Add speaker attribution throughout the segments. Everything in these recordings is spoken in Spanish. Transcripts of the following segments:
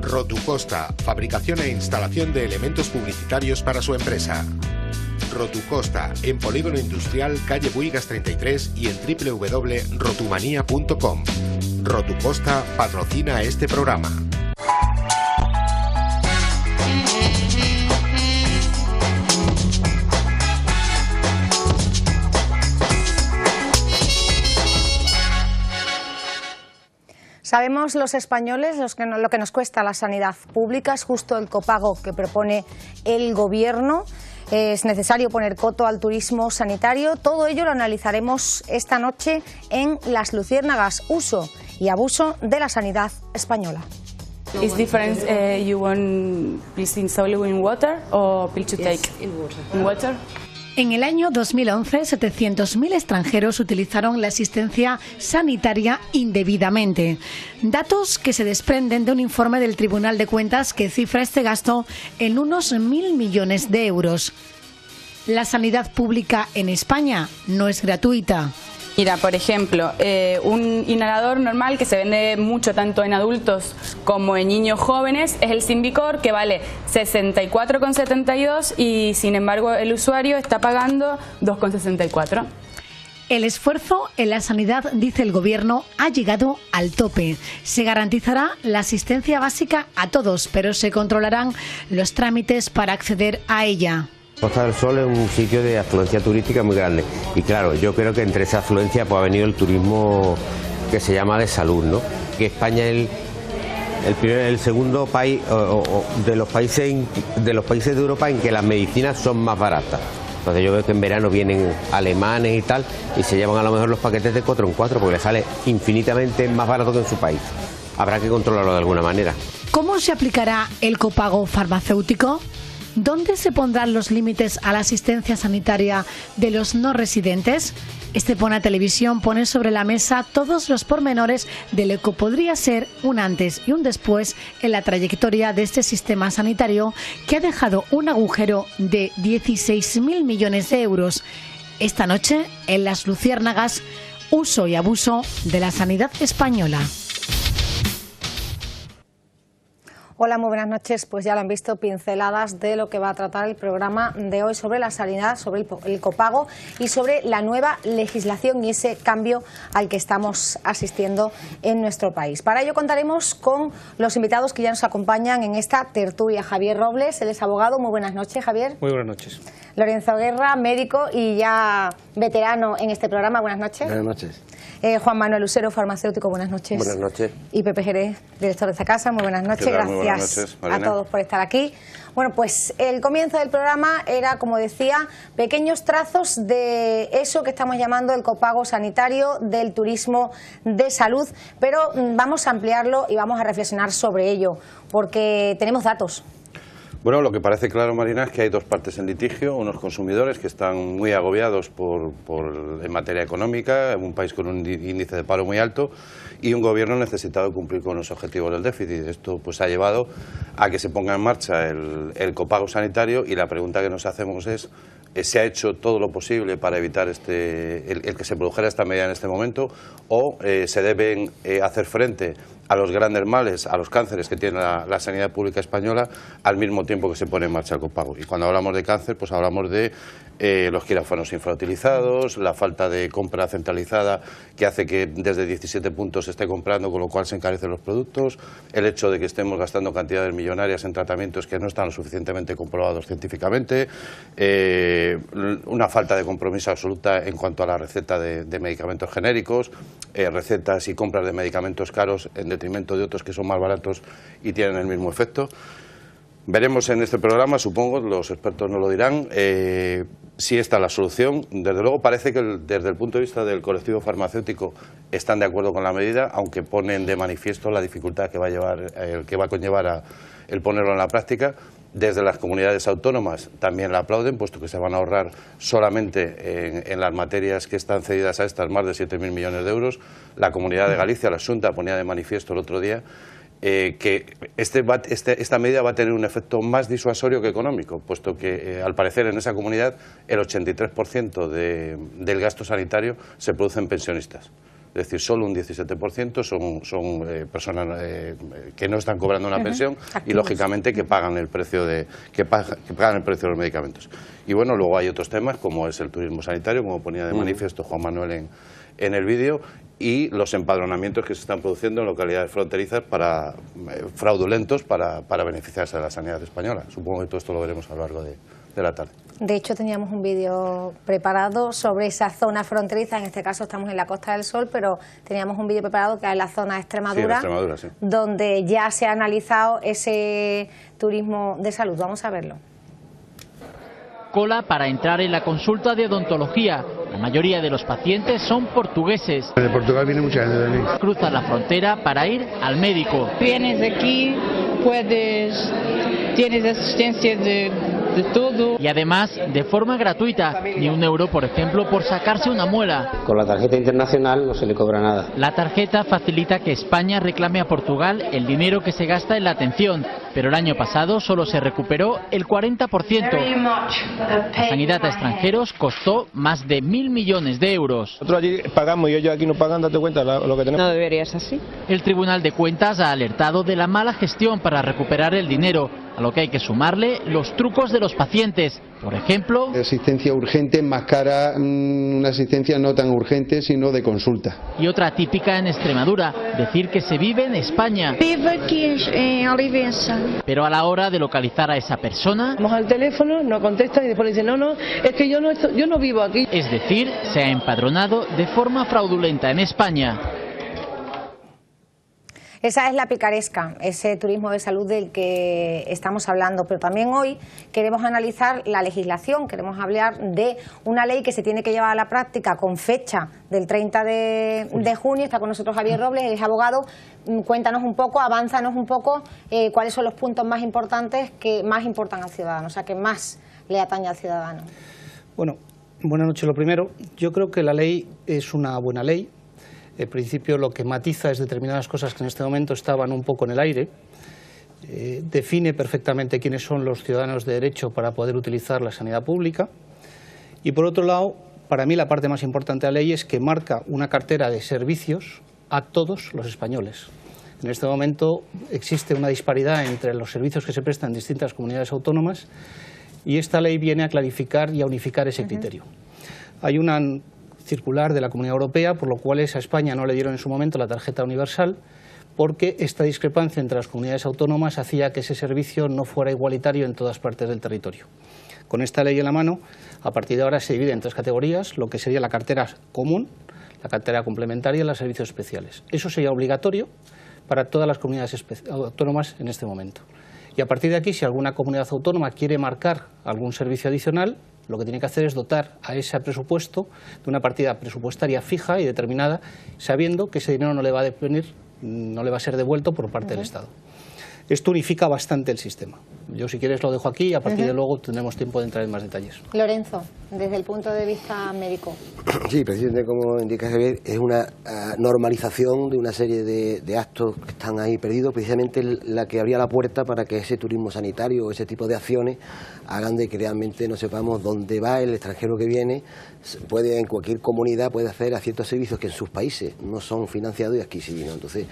Speaker 1: Rotucosta, fabricación e instalación de elementos publicitarios para su empresa. Rotucosta, en Polígono Industrial, calle Buigas 33 y en www.rotumanía.com. Rotucosta patrocina este programa.
Speaker 2: Sabemos los españoles lo que nos cuesta la sanidad pública, es justo el copago que propone el Gobierno. Es necesario poner coto al turismo sanitario. Todo ello lo analizaremos esta noche en Las Luciérnagas, uso y abuso de la sanidad española.
Speaker 3: Is different you want pills in soluble in water or pill to take?
Speaker 4: In water.
Speaker 3: In water?
Speaker 5: En el año 2011, 700.000 extranjeros utilizaron la asistencia sanitaria indebidamente. Datos que se desprenden de un informe del Tribunal de Cuentas que cifra este gasto en unos 1.000 millones de euros. La sanidad pública en España no es gratuita.
Speaker 3: Mira, por ejemplo, un inhalador normal que se vende mucho tanto en adultos como en niños jóvenes es el Symbicort, que vale 64,72 y sin embargo el usuario está pagando 2,64.
Speaker 5: El esfuerzo en la sanidad, dice el Gobierno, ha llegado al tope. Se garantizará la asistencia básica a todos, pero se controlarán los trámites para acceder a ella.
Speaker 6: Costa del Sol es un sitio de afluencia turística muy grande y claro, yo creo que entre esa afluencia pues ha venido el turismo que se llama de salud, ¿no? Que España es el segundo país de los países de Europa en que las medicinas son más baratas. Entonces yo veo que en verano vienen alemanes y tal y se llevan a lo mejor los paquetes de 4 en 4 porque les sale infinitamente más barato que en su país. Habrá que controlarlo de alguna manera.
Speaker 5: ¿Cómo se aplicará el copago farmacéutico? ¿Dónde se pondrán los límites a la asistencia sanitaria de los no residentes? Estepona Televisión pone sobre la mesa todos los pormenores de lo que podría ser un antes y un después en la trayectoria de este sistema sanitario que ha dejado un agujero de 16.000 millones de euros. Esta noche, en Las Luciérnagas, uso y abuso de la sanidad española.
Speaker 2: Hola, muy buenas noches. Pues ya lo han visto, pinceladas de lo que va a tratar el programa de hoy sobre la sanidad, sobre el copago y sobre la nueva legislación y ese cambio al que estamos asistiendo en nuestro país. Para ello contaremos con los invitados que ya nos acompañan en esta tertulia. Javier Robles, él es abogado. Muy buenas noches, Javier.
Speaker 7: Muy buenas noches.
Speaker 2: Lorenzo Guerra, médico y ya veterano en este programa. Buenas noches.
Speaker 8: Buenas noches.
Speaker 2: Juan Manuel Usero, farmacéutico. Buenas noches.
Speaker 8: Buenas noches.
Speaker 2: Y Pepe Jerez, director de esta casa. Muy buenas noches. Gracias
Speaker 8: muy buenas noches,
Speaker 2: a todos por estar aquí. Bueno, pues el comienzo del programa era, como decía, pequeños trazos de eso que estamos llamando el copago sanitario del turismo de salud, pero vamos a ampliarlo y vamos a reflexionar sobre ello, porque tenemos datos.
Speaker 7: Bueno, lo que parece claro, Marina, es que hay dos partes en litigio, unos consumidores que están muy agobiados en materia económica, un país con un índice de paro muy alto y un gobierno necesitado de cumplir con los objetivos del déficit. Esto pues ha llevado a que se ponga en marcha el copago sanitario y la pregunta que nos hacemos es: ¿se ha hecho todo lo posible para evitar el que se produjera esta medida en este momento o se deben hacer frente a los grandes males, a los cánceres que tiene la sanidad pública española al mismo tiempo que se pone en marcha el copago? Y cuando hablamos de cáncer, pues hablamos de los quirófanos infrautilizados, la falta de compra centralizada que hace que desde 17 puntos se esté comprando, con lo cual se encarecen los productos, el hecho de que estemos gastando cantidades millonarias en tratamientos que no están lo suficientemente comprobados científicamente, una falta de compromiso absoluta en cuanto a la receta de medicamentos genéricos, recetas y compras de medicamentos caros en detrimento de otros que son más baratos y tienen el mismo efecto. Veremos en este programa, supongo, los expertos nos lo dirán, si esta es la solución. Desde luego parece que desde el punto de vista del colectivo farmacéutico están de acuerdo con la medida, aunque ponen de manifiesto la dificultad que va a conllevar el ponerlo en la práctica. Desde las comunidades autónomas también la aplauden, puesto que se van a ahorrar solamente en las materias que están cedidas a estas más de 7.000 millones de euros. La Comunidad de Galicia, la Xunta, ponía de manifiesto el otro día que esta medida va a tener un efecto más disuasorio que económico, puesto que al parecer en esa comunidad el 83% del gasto sanitario se produce en pensionistas. es decir, solo un 17% son personas que no están cobrando una pensión y lógicamente que pagan el precio de los medicamentos. Y bueno, luego hay otros temas como es el turismo sanitario, como ponía de manifiesto Juan Manuel en el vídeo, y los empadronamientos que se están produciendo en localidades fronterizas fraudulentos para beneficiarse de la sanidad española. Supongo que todo esto lo veremos a lo largo de la tarde.
Speaker 2: De hecho, teníamos un vídeo preparado sobre esa zona fronteriza, en este caso estamos en la Costa del Sol, pero teníamos un vídeo preparado que es la zona de Extremadura,
Speaker 7: sí.
Speaker 2: Donde ya se ha analizado ese turismo de salud. Vamos a verlo.
Speaker 4: Cola para entrar en la consulta de odontología. La mayoría de los pacientes son portugueses.
Speaker 8: De Portugal viene mucha gente también.
Speaker 4: Cruzan la frontera para ir al médico.
Speaker 9: Vienes aquí, tienes asistencia de todo.
Speaker 4: Y además, de forma gratuita, ni €1, por ejemplo, por sacarse una muela.
Speaker 10: Con la tarjeta internacional no se le cobra nada.
Speaker 4: La tarjeta facilita que España reclame a Portugal el dinero que se gasta en la atención, pero el año pasado solo se recuperó el 40%. La sanidad a extranjeros costó más de 1.000 millones de euros.
Speaker 8: Nosotros allí pagamos y ellos aquí no pagan, date cuenta lo que tenemos.
Speaker 9: No debería ser así.
Speaker 4: El Tribunal de Cuentas ha alertado de la mala gestión para recuperar el dinero, a lo que hay que sumarle los trucos de los pacientes. Por ejemplo,
Speaker 11: asistencia urgente más cara, una asistencia no tan urgente sino de consulta.
Speaker 4: Y otra típica en Extremadura, decir que se vive en España.
Speaker 9: Vivo aquí en Olivenza.
Speaker 4: Pero a la hora de localizar a esa persona,
Speaker 9: Vamos al teléfono, no contestan y después dicen, no, es que yo no vivo aquí.
Speaker 4: Es decir, se ha empadronado de forma fraudulenta en España.
Speaker 2: Esa es la picaresca, ese turismo de salud del que estamos hablando, pero también hoy queremos analizar la legislación, queremos hablar de una ley que se tiene que llevar a la práctica con fecha del 30 de junio. Está con nosotros Javier Robles, él es abogado. Cuéntanos un poco, avánzanos un poco cuáles son los puntos más importantes que más importan al ciudadano, o sea, que más le atañe al ciudadano.
Speaker 12: Bueno, buenas noches. Lo primero, yo creo que la ley es una buena ley. En principio lo que matiza es determinadas cosas que en este momento estaban un poco en el aire, define perfectamente quiénes son los ciudadanos de derecho para poder utilizar la sanidad pública y por otro lado, para mí la parte más importante de la ley es que marca una cartera de servicios a todos los españoles. En este momento existe una disparidad entre los servicios que se prestan en distintas comunidades autónomas y esta ley viene a clarificar y a unificar ese criterio. Hay una circular de la Comunidad Europea, por lo cual a España no le dieron en su momento la tarjeta universal, porque esta discrepancia entre las comunidades autónomas hacía que ese servicio no fuera igualitario en todas partes del territorio. Con esta ley en la mano, a partir de ahora se divide en tres categorías, lo que sería la cartera común, la cartera complementaria y los servicios especiales. Eso sería obligatorio para todas las comunidades autónomas en este momento. Y a partir de aquí, si alguna comunidad autónoma quiere marcar algún servicio adicional, lo que tiene que hacer es dotar a ese presupuesto de una partida presupuestaria fija y determinada, sabiendo que ese dinero no le va a venir, no le va a ser devuelto por parte del Estado. Esto unifica bastante el sistema. Yo, si quieres, lo dejo aquí y a partir de luego tendremos tiempo de entrar en más detalles.
Speaker 2: Lorenzo, desde el punto de vista médico.
Speaker 13: Sí, precisamente como indica Javier, es una normalización de una serie de actos que están ahí perdidos, precisamente la que abría la puerta para que ese turismo sanitario o ese tipo de acciones hagan de que realmente no sepamos dónde va el extranjero que viene. Puede, en cualquier comunidad puede hacer a ciertos servicios que en sus países no son financiados y aquí sí, ¿no? Entonces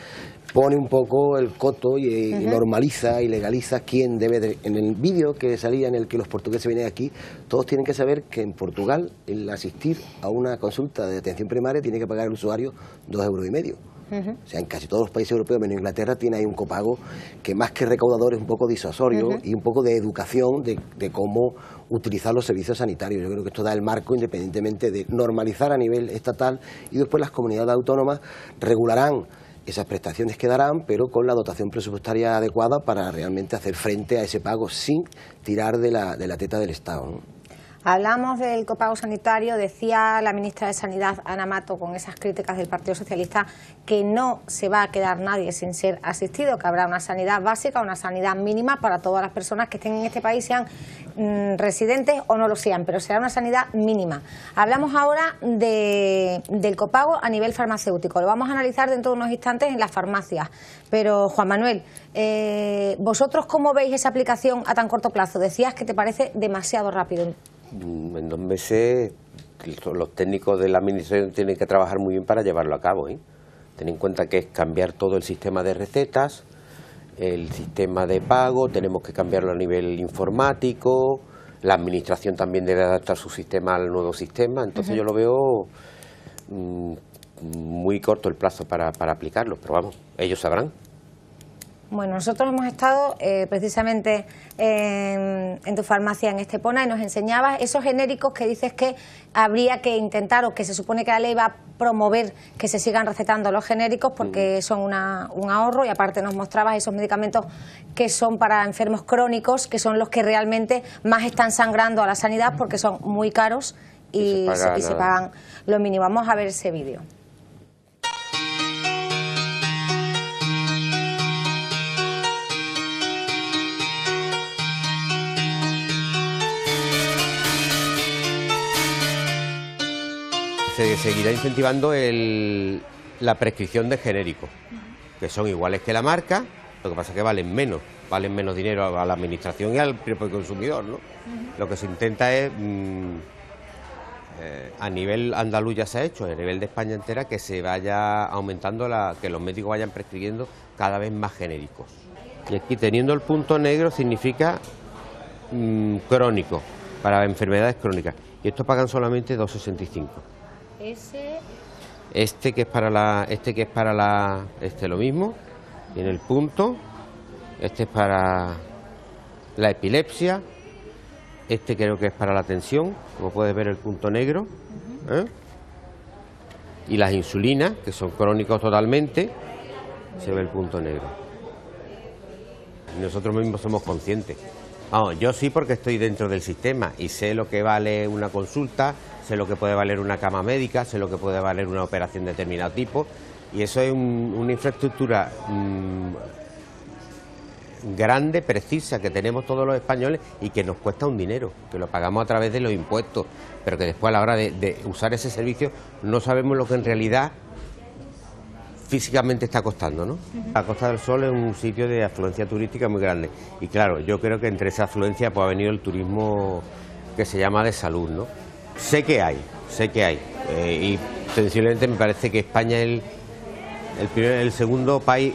Speaker 13: pone un poco el coto y normaliza y legaliza quién debe de... En el vídeo que salía en el que los portugueses vienen aquí, todos tienen que saber que en Portugal el asistir a una consulta de atención primaria tiene que pagar el usuario 2,5 €. O sea, en casi todos los países europeos, menos Inglaterra, tiene ahí un copago que más que recaudador es un poco disuasorio y un poco de educación de cómo utilizar los servicios sanitarios. Yo creo que esto da el marco independientemente de normalizar a nivel estatal y después las comunidades autónomas regularán esas prestaciones que darán, pero con la dotación presupuestaria adecuada para realmente hacer frente a ese pago sin tirar de la teta del Estado, ¿no?
Speaker 2: Hablamos del copago sanitario, decía la ministra de Sanidad, Ana Mato, con esas críticas del Partido Socialista, que no se va a quedar nadie sin ser asistido, que habrá una sanidad básica, una sanidad mínima para todas las personas que estén en este país, sean residentes o no lo sean, pero será una sanidad mínima. Hablamos ahora del copago a nivel farmacéutico, lo vamos a analizar dentro de unos instantes en las farmacias, pero Juan Manuel, ¿vosotros cómo veis esa aplicación a tan corto plazo? Decías que te parece demasiado rápido.
Speaker 6: En 2 meses los técnicos de la administración tienen que trabajar muy bien para llevarlo a cabo, ¿eh? Ten en cuenta que es cambiar todo el sistema de recetas, el sistema de pago, tenemos que cambiarlo a nivel informático, la administración también debe adaptar su sistema al nuevo sistema, entonces yo lo veo muy corto el plazo para aplicarlo, pero vamos, ellos sabrán.
Speaker 2: Bueno, nosotros hemos estado precisamente en tu farmacia en Estepona y nos enseñabas esos genéricos que dices que habría que intentar, o que se supone que la ley va a promover que se sigan recetando los genéricos porque son un ahorro, y aparte nos mostrabas esos medicamentos que son para enfermos crónicos, que son los que realmente más están sangrando a la sanidad porque son muy caros y se pagan lo mínimo. Vamos a ver ese vídeo.
Speaker 6: Se seguirá incentivando la prescripción de genéricos, que son iguales que la marca, lo que pasa es que valen menos dinero a la administración y al propio consumidor, ¿no? Lo que se intenta es, a nivel andaluz ya se ha hecho, a nivel de España entera, que se vaya aumentando, que los médicos vayan prescribiendo cada vez más genéricos. Y aquí, teniendo el punto negro, significa crónico, para enfermedades crónicas, y estos pagan solamente 2,65. Este que es para la lo mismo, tiene el punto. Este es para la epilepsia. Este creo que es para la tensión, como puedes ver el punto negro. Y las insulinas, que son crónicos totalmente, se ve el punto negro. Y nosotros mismos somos conscientes. Vamos, yo sí, porque estoy dentro del sistema y sé lo que vale una consulta, sé lo que puede valer una cama médica, sé lo que puede valer una operación de determinado tipo, y eso es una infraestructura grande, precisa, que tenemos todos los españoles y que nos cuesta un dinero, que lo pagamos a través de los impuestos, pero que después a la hora de usar ese servicio no sabemos lo que en realidad físicamente está costando, ¿no? La Costa del Sol es un sitio de afluencia turística muy grande y claro, yo creo que entre esa afluencia pues ha venido el turismo que se llama de salud, ¿no? Sé que hay y sensiblemente me parece que España es el segundo país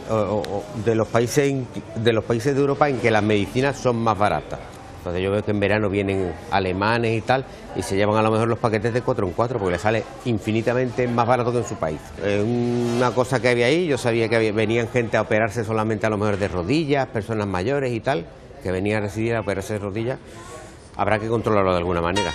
Speaker 6: de los países de Europa en que las medicinas son más baratas. Entonces yo veo que en verano vienen alemanes y tal y se llevan a lo mejor los paquetes de 4 en 4 porque les sale infinitamente más barato que en su país. Una cosa que había ahí, yo sabía que venían gente a operarse solamente a lo mejor de rodillas, personas mayores y tal, que venían a residir a operarse de rodillas. Habrá que controlarlo de alguna manera.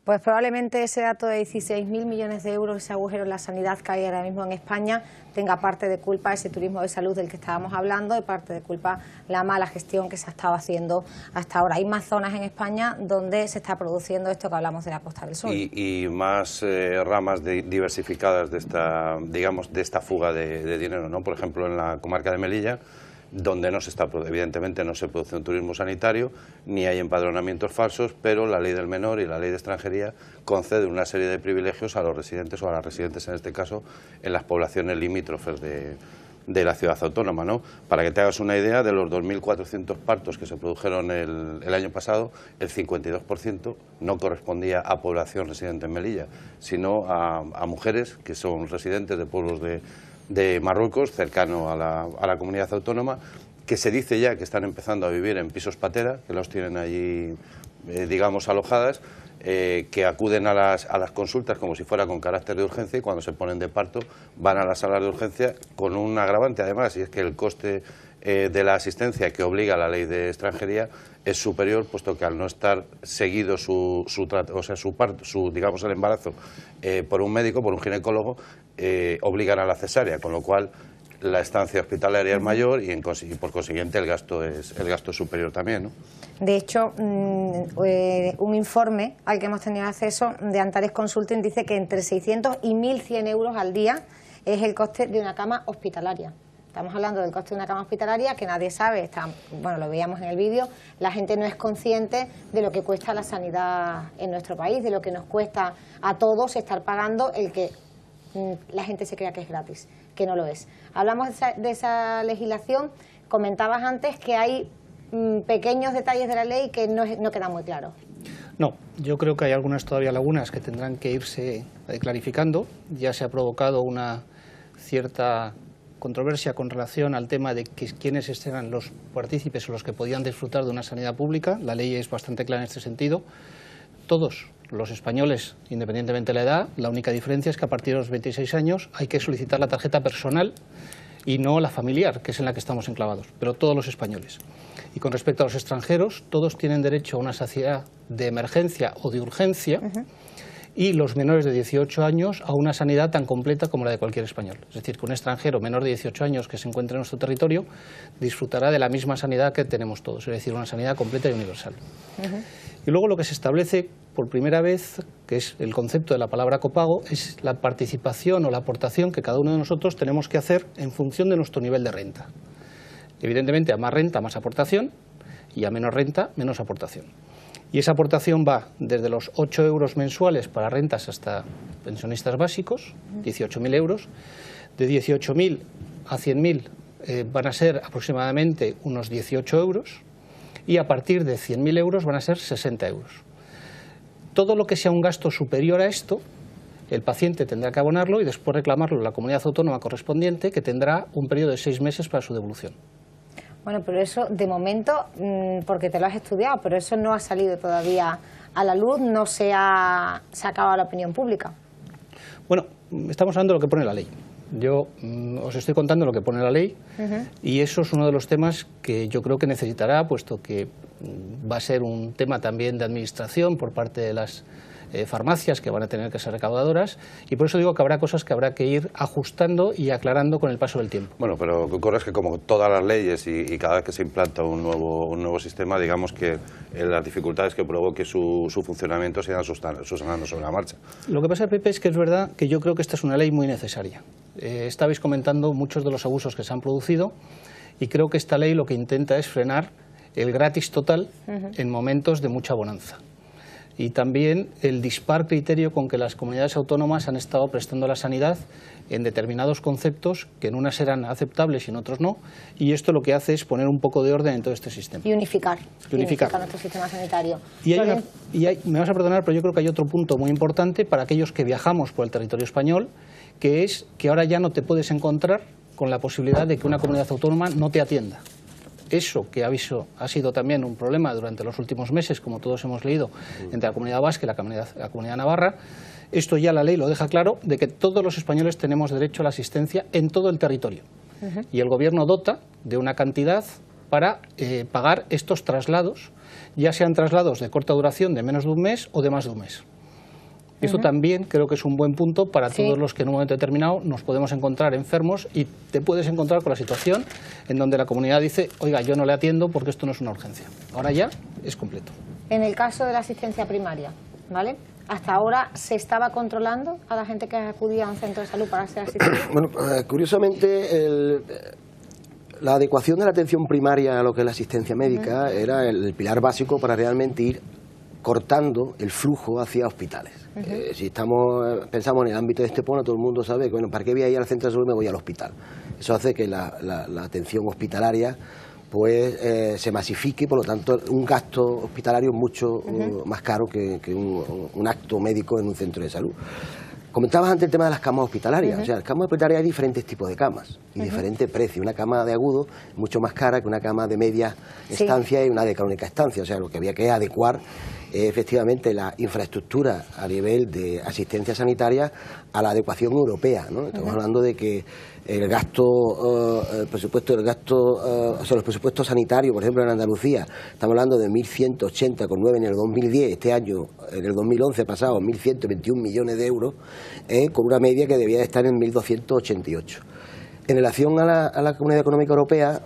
Speaker 2: Pues probablemente ese dato de 16.000 millones de euros, ese agujero en la sanidad que hay ahora mismo en España, tenga parte de culpa ese turismo de salud del que estábamos hablando y parte de culpa la mala gestión que se ha estado haciendo hasta ahora. Hay más zonas en España donde se está produciendo esto que hablamos de la Costa del Sol.
Speaker 7: Y más ramas diversificadas de esta fuga de dinero, ¿no? Por ejemplo, en la comarca de Melilla, donde evidentemente no se produce un turismo sanitario, ni hay empadronamientos falsos, pero la ley del menor y la ley de extranjería concede una serie de privilegios a los residentes, o a las residentes en este caso, en las poblaciones limítrofes de la ciudad autónoma, ¿no? Para que te hagas una idea, de los 2.400 partos que se produjeron el año pasado, el 52% no correspondía a población residente en Melilla, sino a mujeres que son residentes de pueblos de Marruecos, cercano a la comunidad autónoma, que se dice ya que están empezando a vivir en pisos patera, que los tienen allí, digamos, alojadas, que acuden a las consultas como si fuera con carácter de urgencia y cuando se ponen de parto van a las salas de urgencia con un agravante además, y es que el coste de la asistencia que obliga la ley de extranjería es superior, puesto que al no estar seguido digamos el embarazo por un médico, por un ginecólogo, obligan a la cesárea, con lo cual la estancia hospitalaria es mayor y por consiguiente el gasto es superior también, ¿no?
Speaker 2: De hecho, un informe al que hemos tenido acceso de Antares Consulting dice que entre 600 y 1.100 euros al día es el coste de una cama hospitalaria. Estamos hablando del coste de una cama hospitalaria que nadie sabe, bueno, lo veíamos en el vídeo, la gente no es consciente de lo que cuesta la sanidad en nuestro país, de lo que nos cuesta a todos estar pagando el que la gente se crea que es gratis, que no lo es. Hablamos de esa legislación, comentabas antes que hay pequeños detalles de la ley que no quedan muy claros.
Speaker 12: No, yo creo que hay algunas todavía lagunas que tendrán que irse clarificando. Ya se ha provocado una cierta controversia con relación al tema de quiénes eran los partícipes o los que podían disfrutar de una sanidad pública. La ley es bastante clara en este sentido. Todos los españoles, independientemente de la edad, la única diferencia es que a partir de los 26 años hay que solicitar la tarjeta personal y no la familiar, que es en la que estamos enclavados, pero todos los españoles. Y con respecto a los extranjeros, todos tienen derecho a una sanidad de emergencia o de urgencia, y los menores de 18 años a una sanidad tan completa como la de cualquier español. Es decir, que un extranjero menor de 18 años que se encuentre en nuestro territorio disfrutará de la misma sanidad que tenemos todos, es decir, una sanidad completa y universal. Y luego lo que se establece por primera vez, que es el concepto de la palabra copago, es la participación o la aportación que cada uno de nosotros tenemos que hacer en función de nuestro nivel de renta. Evidentemente, a más renta, más aportación, y a menos renta, menos aportación. Y esa aportación va desde los 8 euros mensuales para rentas hasta pensionistas básicos, 18.000 euros. De 18.000 a 100.000 van a ser aproximadamente unos 18 euros, y a partir de 100.000 euros van a ser 60 euros. Todo lo que sea un gasto superior a esto, el paciente tendrá que abonarlo y después reclamarlo a la comunidad autónoma correspondiente, que tendrá un periodo de 6 meses para su devolución.
Speaker 2: Bueno, pero eso de momento, porque te lo has estudiado, pero eso no ha salido todavía a la luz, no se ha sacado a la opinión pública.
Speaker 12: Bueno, estamos hablando de lo que pone la ley. Yo os estoy contando lo que pone la ley, y eso es uno de los temas que yo creo que necesitará, puesto que va a ser un tema también de administración por parte de las farmacias, que van a tener que ser recaudadoras, y por eso digo que habrá cosas que habrá que ir ajustando y aclarando con el paso del tiempo.
Speaker 7: Bueno, pero ocurre que como todas las leyes y cada vez que se implanta un nuevo sistema, digamos que las dificultades que provoque su funcionamiento se irán subsanando sobre la marcha.
Speaker 12: Lo que pasa, Pepe, es que es verdad que yo creo que esta es una ley muy necesaria. Estabais comentando muchos de los abusos que se han producido, y creo que esta ley lo que intenta es frenar el gratis total en momentos de mucha bonanza. Y también el dispar criterio con que las comunidades autónomas han estado prestando la sanidad en determinados conceptos que en unas eran aceptables y en otros no, y esto lo que hace es poner un poco de orden en todo este sistema.
Speaker 2: Y unificar nuestro sistema sanitario.
Speaker 12: Me vas a perdonar, pero yo creo que hay otro punto muy importante para aquellos que viajamos por el territorio español, que es que ahora ya no te puedes encontrar con la posibilidad de que una comunidad autónoma no te atienda. Eso que ha sido también un problema durante los últimos meses, como todos hemos leído, entre la comunidad vasca y la comunidad navarra. Esto ya la ley lo deja claro, de que todos los españoles tenemos derecho a la asistencia en todo el territorio. Y el gobierno dota de una cantidad para pagar estos traslados, ya sean traslados de corta duración, de menos de un mes o de más de un mes. Esto también creo que es un buen punto para todos los que en un momento determinado nos podemos encontrar enfermos, y te puedes encontrar con la situación en donde la comunidad dice: oiga, yo no le atiendo porque esto no es una urgencia. Ahora ya es completo.
Speaker 2: En el caso de la asistencia primaria, ¿vale? ¿Hasta ahora se estaba controlando a la gente que acudía a un centro de salud para ser asistida?
Speaker 13: Bueno, curiosamente, la adecuación de la atención primaria a lo que es la asistencia médica era el pilar básico para realmente ir cortando el flujo hacia hospitales. Si pensamos en el ámbito de Estepona, todo el mundo sabe que, bueno, ¿para qué voy a ir al centro de salud? Me voy al hospital. Eso hace que la atención hospitalaria pues se masifique, por lo tanto un gasto hospitalario mucho más caro que un acto médico en un centro de salud. Comentabas antes el tema de las camas hospitalarias. O sea, en las camas hospitalarias hay diferentes tipos de camas y diferentes precios. Una cama de agudo es mucho más cara que una cama de media estancia y una de crónica estancia. O sea, lo que había que adecuar efectivamente la infraestructura a nivel de asistencia sanitaria a la adecuación europea, ¿no? Estamos hablando de que el gasto, los presupuestos sanitarios, por ejemplo en Andalucía, estamos hablando de 1.180,9 en el 2010, este año, en el 2011 pasado, 1.121 millones de euros, con una media que debía de estar en 1.288. En relación a la Comunidad Económica Europea,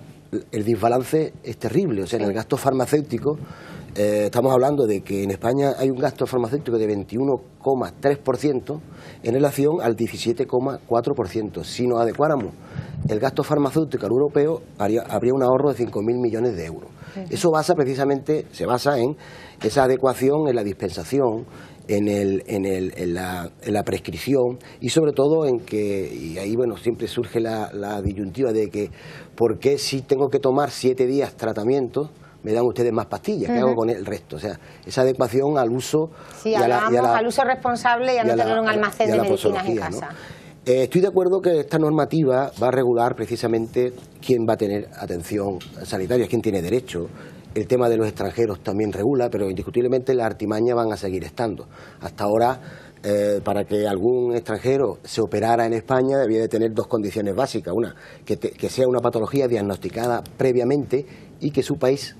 Speaker 13: el desbalance es terrible. O sea, en el gasto farmacéutico, estamos hablando de que en España hay un gasto farmacéutico de 21,3% en relación al 17,4%. Si nos adecuáramos el gasto farmacéutico al europeo, habría un ahorro de 5.000 millones de euros. Eso se basa en esa adecuación en la dispensación, en la prescripción y sobre todo en que, y ahí bueno, siempre surge la disyuntiva de que ¿por qué si tengo que tomar 7 días tratamiento me dan ustedes más pastillas? ¿Qué hago con el resto? O sea, esa adecuación al uso
Speaker 2: al uso responsable y a no tener un almacén de medicinas en casa, ¿no?
Speaker 13: Estoy de acuerdo que esta normativa va a regular precisamente quién va a tener atención sanitaria, quién tiene derecho. El tema de los extranjeros también regula, pero indiscutiblemente las artimañas van a seguir estando. Hasta ahora, para que algún extranjero se operara en España, debía de tener 2 condiciones básicas. Una, que sea una patología diagnosticada previamente y que su país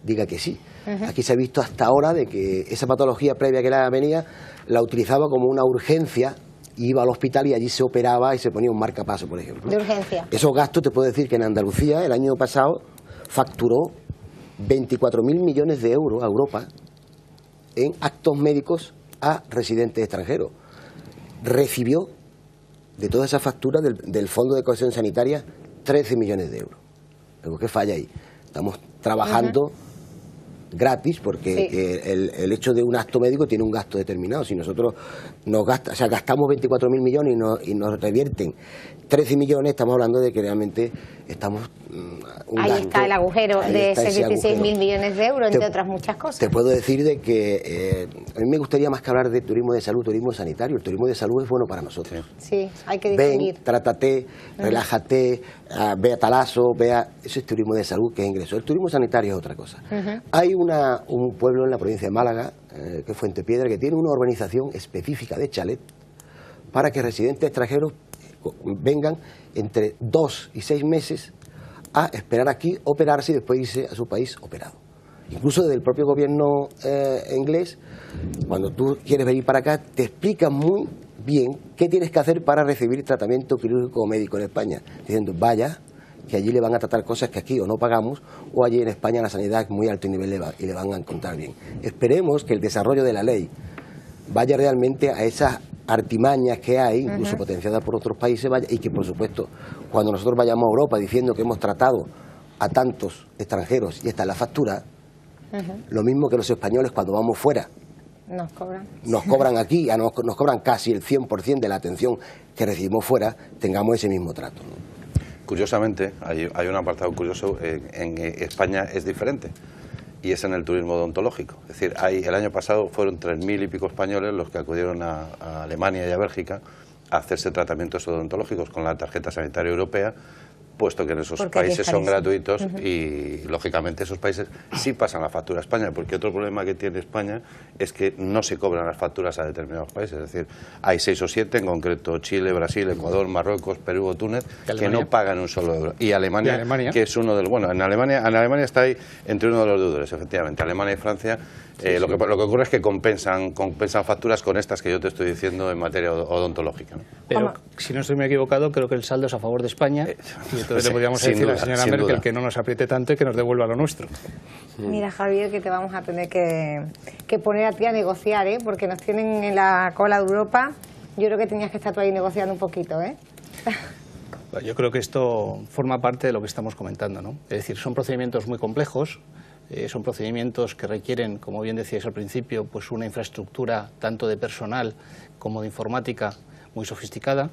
Speaker 13: diga que sí. Aquí se ha visto hasta ahora de que esa patología previa que la venía la utilizaba como una urgencia, iba al hospital y allí se operaba y se ponía un marcapaso, por ejemplo.
Speaker 2: De urgencia.
Speaker 13: Esos gastos, te puedo decir que en Andalucía el año pasado facturó 24.000 millones de euros a Europa en actos médicos a residentes extranjeros. Recibió de toda esa factura del Fondo de Cohesión Sanitaria 13 millones de euros. Pero ¿qué falla ahí? Estamos trabajando gratis porque el hecho de un acto médico tiene un gasto determinado. Si nosotros gastamos 24.000 millones y nos revierten 13 millones, estamos hablando de que realmente estamos...
Speaker 2: Ahí está el agujero de 16.000 millones de euros, entre otras muchas cosas.
Speaker 13: Te puedo decir de que a mí me gustaría más que hablar de turismo de salud, turismo sanitario. El turismo de salud es bueno para nosotros.
Speaker 2: Sí, hay que distinguir.
Speaker 13: Ven, trátate, relájate, ve a Talaso, eso es turismo de salud, que es ingreso. El turismo sanitario es otra cosa. Hay un pueblo en la provincia de Málaga, que es Fuentepiedra, que tiene una urbanización específica de chalet para que residentes extranjeros vengan entre 2 y 6 meses a esperar aquí, operarse y después irse a su país operado. Incluso desde el propio gobierno inglés, cuando tú quieres venir para acá, te explican muy bien qué tienes que hacer para recibir tratamiento quirúrgico o médico en España, diciendo, vaya, que allí le van a tratar cosas que aquí o no pagamos, o allí en España la sanidad es muy alto nivel y le van a encontrar bien. Esperemos que el desarrollo de la ley vaya realmente a esas artimañas que hay, incluso potenciadas por otros países, y que, por supuesto, cuando nosotros vayamos a Europa diciendo que hemos tratado a tantos extranjeros y está en la factura, lo mismo que los españoles cuando vamos fuera. Nos cobran aquí, nos cobran casi el 100% de la atención que recibimos fuera, tengamos ese mismo trato, ¿no?
Speaker 7: Curiosamente, hay un apartado curioso, en España es diferente, y es en el turismo odontológico. Es decir, el año pasado fueron 3.000 y pico españoles los que acudieron a Alemania y a Bélgica a hacerse tratamientos odontológicos con la tarjeta sanitaria europea, puesto que en esos países son gratuitos y, lógicamente, esos países sí pasan la factura a España, porque otro problema que tiene España es que no se cobran las facturas a determinados países. Es decir, hay 6 o 7, en concreto Chile, Brasil, Ecuador, Marruecos, Perú o Túnez, que no pagan un solo euro. Y Alemania, que es uno de los... Bueno, en Alemania está ahí entre uno de los deudores, efectivamente. Alemania y Francia... Lo que ocurre es que compensan facturas con estas que yo te estoy diciendo en materia odontológica, ¿no?
Speaker 12: Pero, si no estoy muy equivocado, creo que el saldo es a favor de España y entonces le podríamos decir a la señora Merkel que no nos apriete tanto y que nos devuelva lo nuestro.
Speaker 2: Mira, Javier, que te vamos a tener que poner a ti a negociar, porque nos tienen en la cola de Europa. Yo creo que tenías que estar tú ahí negociando un poquito,
Speaker 12: Yo creo que esto forma parte de lo que estamos comentando, ¿no? Es decir, son procedimientos muy complejos. Son procedimientos que requieren, como bien decíais al principio, pues una infraestructura tanto de personal como de informática muy sofisticada.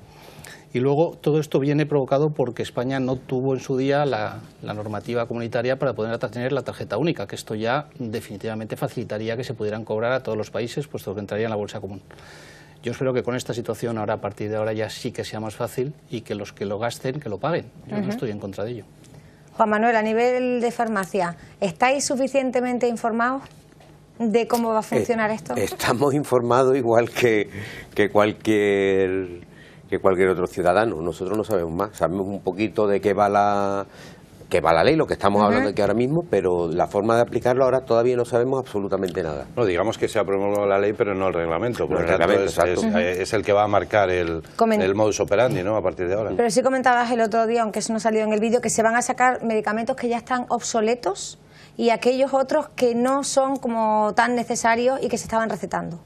Speaker 12: Y luego todo esto viene provocado porque España no tuvo en su día la normativa comunitaria para poder tener la tarjeta única, que esto ya definitivamente facilitaría que se pudieran cobrar a todos los países, puesto que entraría en la bolsa común. Yo espero que con esta situación ahora, a partir de ahora, ya sí que sea más fácil y que los que lo gasten, que lo paguen. Yo no estoy en contra de ello.
Speaker 2: Juan Manuel, a nivel de farmacia, ¿estáis suficientemente informados de cómo va a funcionar esto?
Speaker 6: Estamos informados igual que cualquier otro ciudadano. Nosotros no sabemos más, sabemos un poquito de qué va la ley, lo que estamos hablando aquí ahora mismo, pero la forma de aplicarlo ahora todavía no sabemos absolutamente nada.
Speaker 7: No, digamos que se ha promulgado la ley, pero no el reglamento. Por el reglamento, es el que va a marcar el modus operandi, ¿no?, a partir de ahora.
Speaker 2: Pero sí comentabas el otro día, aunque eso no salió en el vídeo, que se van a sacar medicamentos que ya están obsoletos y aquellos otros que no son como tan necesarios y que se estaban recetando?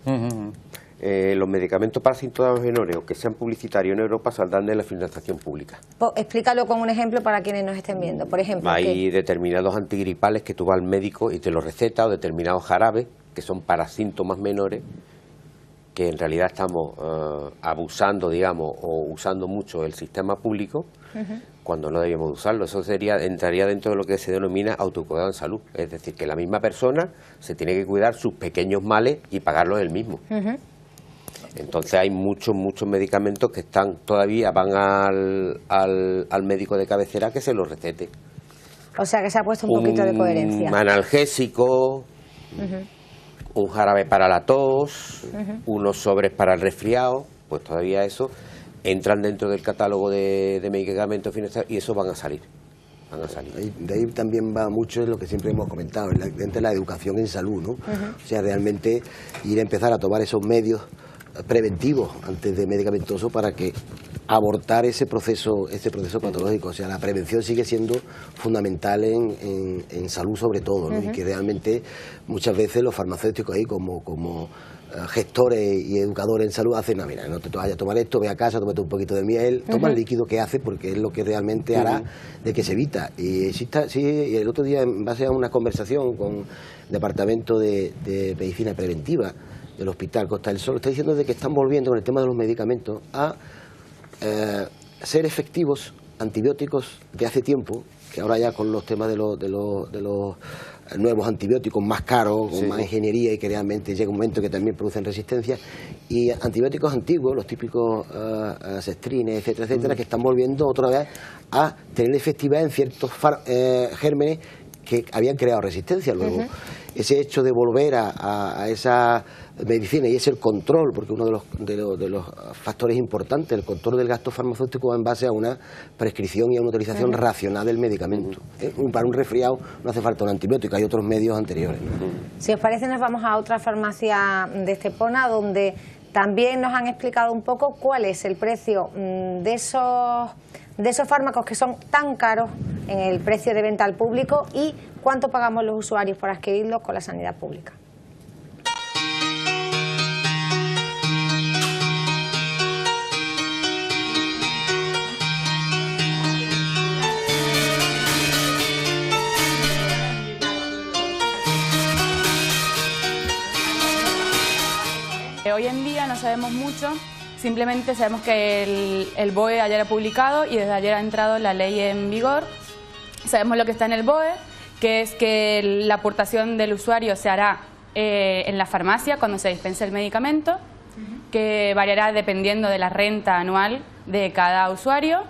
Speaker 6: Los medicamentos para síntomas menores o que sean publicitarios en Europa saldrán de la financiación pública.
Speaker 2: Explícalo con un ejemplo para quienes nos estén viendo. Por ejemplo,
Speaker 6: hay determinados antigripales que tú vas al médico y te los receta, o determinados jarabes que son para síntomas menores, que en realidad estamos abusando, digamos, o usando mucho el sistema público cuando no debíamos usarlo. Eso entraría dentro de lo que se denomina autocuidado en salud. Es decir, que la misma persona se tiene que cuidar sus pequeños males y pagarlos él mismo. Entonces hay muchos medicamentos que van al médico de cabecera que se los recete.
Speaker 2: O sea que se ha puesto un poquito de coherencia.
Speaker 6: Un analgésico, un jarabe para la tos, unos sobres para el resfriado, pues todavía eso entran dentro del catálogo de medicamentos financiados y esos van a salir.
Speaker 13: De ahí también va mucho lo que siempre hemos comentado, la educación en salud, ¿no? O sea, realmente ir a empezar a tomar esos medios preventivos antes de medicamentosos para que abortar ese proceso patológico. O sea, la prevención sigue siendo fundamental en salud sobre todo, ¿no? Y que realmente muchas veces los farmacéuticos ahí como gestores y educadores en salud hacen, no, mira, no te vayas a tomar esto, ve a casa, tómate un poquito de miel, toma el líquido que hace porque es lo que realmente hará de que se evita. Y el otro día, en base a una conversación con el Departamento de Medicina Preventiva del Hospital Costa del Sol, está diciendo de que están volviendo con el tema de los medicamentos a ser efectivos antibióticos de hace tiempo, que ahora ya con los temas de los nuevos antibióticos más caros, con más ingeniería y que realmente llega un momento que también producen resistencia, y antibióticos antiguos, los típicos cestrines, etcétera, que están volviendo otra vez a tener efectividad en ciertos gérmenes que habían creado resistencia. Luego, ese hecho de volver a esa medicina, y es el control, porque uno de los factores importantes, el control del gasto farmacéutico va en base a una prescripción y a una utilización racional del medicamento. Para un resfriado no hace falta un antibiótico, hay otros medios anteriores, ¿no?
Speaker 2: Si os parece, nos vamos a otra farmacia de Estepona, donde también nos han explicado un poco cuál es el precio de esos fármacos que son tan caros en el precio de venta al público y cuánto pagamos los usuarios por adquirirlos con la sanidad pública.
Speaker 3: Hoy en día no sabemos mucho, simplemente sabemos que el BOE ayer ha publicado y desde ayer ha entrado la ley en vigor. Sabemos lo que está en el BOE, que es que la aportación del usuario se hará en la farmacia cuando se dispense el medicamento, que variará dependiendo de la renta anual de cada usuario.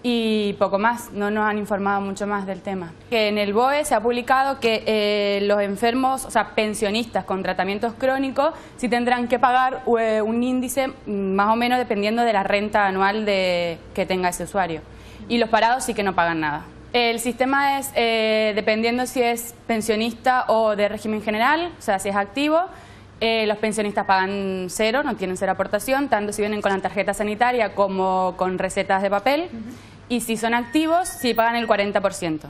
Speaker 3: Y poco más, no nos han informado mucho más del tema. En el BOE se ha publicado que los enfermos, o sea, pensionistas con tratamientos crónicos, sí tendrán que pagar un índice más o menos dependiendo de la renta anual que tenga ese usuario. Y los parados sí que no pagan nada. El sistema es, dependiendo si es pensionista o de régimen general, o sea, si es activo, los pensionistas pagan cero, no tienen cero aportación, tanto si vienen con la tarjeta sanitaria como con recetas de papel. Y si son activos, sí pagan el 40%.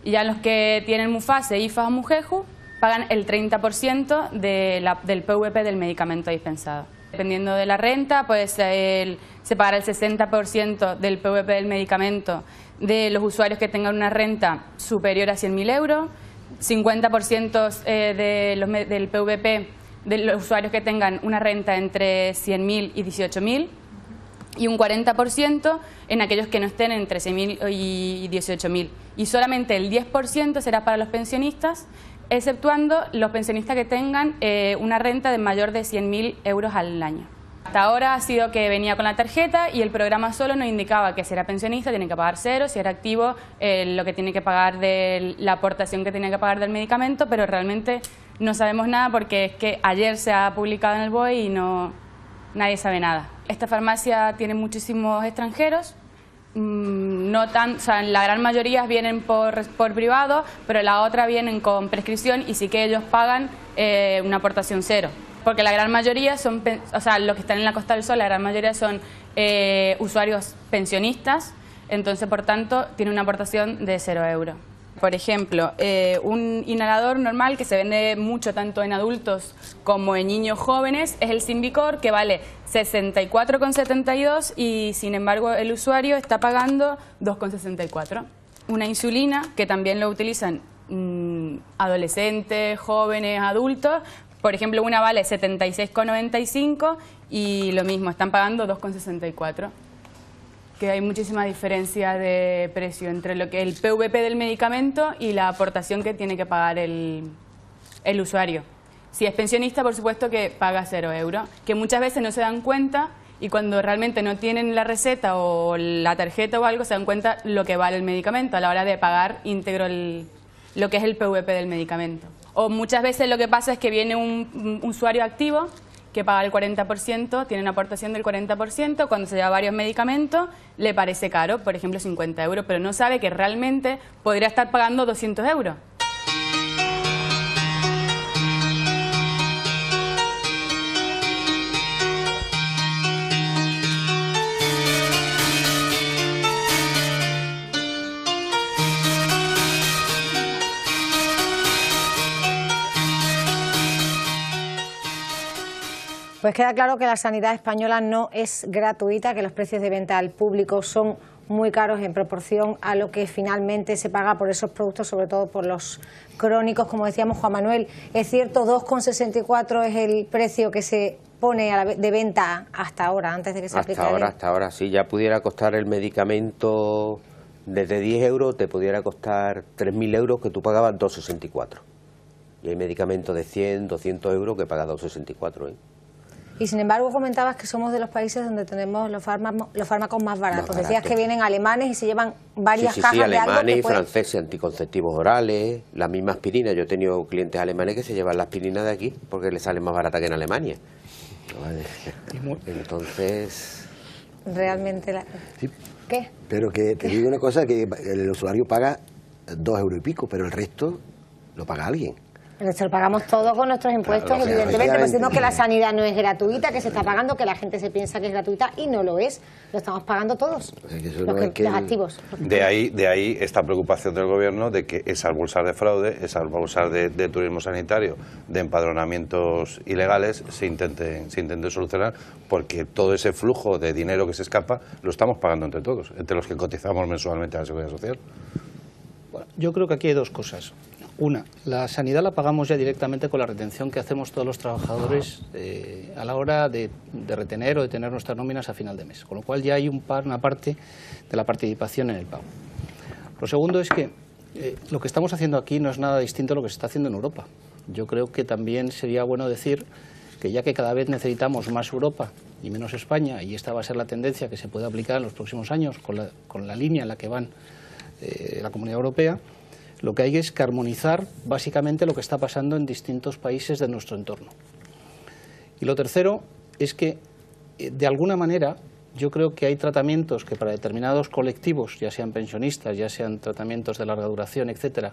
Speaker 3: Y ya los que tienen MUFASE, IFAS o MUJEJU pagan el 30% del PVP del medicamento dispensado. Dependiendo de la renta, pues se pagará el 60% del PVP del medicamento de los usuarios que tengan una renta superior a 100.000 euros, 50% del PVP de los usuarios que tengan una renta entre 100.000 y 18.000, y un 40% en aquellos que no estén entre 6.000 y 18.000. Y solamente el 10% será para los pensionistas, exceptuando los pensionistas que tengan una renta de mayor de 100.000 euros al año. Hasta ahora ha sido que venía con la tarjeta y el programa solo nos indicaba que si era pensionista tiene que pagar cero, si era activo lo que tiene que pagar de la aportación que tenía que pagar del medicamento, pero realmente no sabemos nada porque es que ayer se ha publicado en el BOE y nadie sabe nada. Esta farmacia tiene muchísimos extranjeros, no tan, o sea, la gran mayoría vienen por privado, pero la otra vienen con prescripción y sí que ellos pagan una aportación cero. Porque la gran mayoría son, o sea, los que están en la Costa del Sol, la gran mayoría son usuarios pensionistas, entonces por tanto tiene una aportación de 0 euros. Por ejemplo, un inhalador normal que se vende mucho tanto en adultos como en niños jóvenes es el Symbicort, que vale 64,72 y sin embargo el usuario está pagando 2,64. Una insulina que también lo utilizan adolescentes, jóvenes, adultos. Por ejemplo, una vale 76,95 y lo mismo, están pagando 2,64. Que hay muchísima diferencia de precio entre lo que el PVP del medicamento y la aportación que tiene que pagar el usuario. Si es pensionista, por supuesto que paga 0 euros, que muchas veces no se dan cuenta y cuando realmente no tienen la receta o la tarjeta o algo, se dan cuenta lo que vale el medicamento a la hora de pagar íntegro lo que es el PVP del medicamento. O muchas veces lo que pasa es que viene un usuario activo que paga el 40%, tiene una aportación del 40%, cuando se lleva varios medicamentos le parece caro, por ejemplo 50 euros, pero no sabe que realmente podría estar pagando 200 euros.
Speaker 2: Pues queda claro que la sanidad española no es gratuita, que los precios de venta al público son muy caros en proporción a lo que finalmente se paga por esos productos, sobre todo por los crónicos, como decíamos. Juan Manuel, es cierto, 2,64 es el precio que se pone de venta hasta ahora, antes de que se aplique la ley.
Speaker 6: Hasta ahora, sí, ya pudiera costar el medicamento desde 10 euros, te pudiera costar 3.000 euros que tú pagabas 2,64. Y hay medicamentos de 100, 200 euros que pagas 2,64, ¿eh?
Speaker 2: Y sin embargo comentabas que somos de los países donde tenemos los fármacos más baratos. Decías que vienen alemanes y se llevan varias cajas de algo. Sí,
Speaker 6: alemanes y franceses, anticonceptivos orales, la misma aspirina. Yo he tenido clientes alemanes que se llevan la aspirina de aquí porque les sale más barata que en Alemania. Entonces...
Speaker 2: Realmente...
Speaker 13: Sí.
Speaker 2: ¿Qué?
Speaker 13: Pero que te digo una cosa, que el usuario paga 2 euros y pico, pero el resto lo paga alguien.
Speaker 2: Pero lo pagamos todo con nuestros impuestos, claro, evidentemente, pues decimos que la sanidad no es gratuita, que se está pagando, que la gente se piensa que es gratuita y no lo es. Lo estamos pagando todos, los activos.
Speaker 7: De ahí esta preocupación del Gobierno de que esas bolsas de fraude, esas bolsas de turismo sanitario, de empadronamientos ilegales, se intenten solucionar, porque todo ese flujo de dinero que se escapa lo estamos pagando entre todos, entre los que cotizamos mensualmente a la Seguridad Social.
Speaker 12: Bueno, yo creo que aquí hay dos cosas. Una, la sanidad la pagamos ya directamente con la retención que hacemos todos los trabajadores a la hora de retener o de tener nuestras nóminas a final de mes, con lo cual ya hay una parte de la participación en el pago. Lo segundo es que lo que estamos haciendo aquí no es nada distinto a lo que se está haciendo en Europa. Yo creo que también sería bueno decir que ya que cada vez necesitamos más Europa y menos España, y esta va a ser la tendencia que se puede aplicar en los próximos años con la línea en la que van la Comunidad Europea, lo que hay es que armonizar básicamente lo que está pasando en distintos países de nuestro entorno. Y lo tercero es que, de alguna manera, yo creo que hay tratamientos que para determinados colectivos, ya sean pensionistas, ya sean tratamientos de larga duración, etcétera,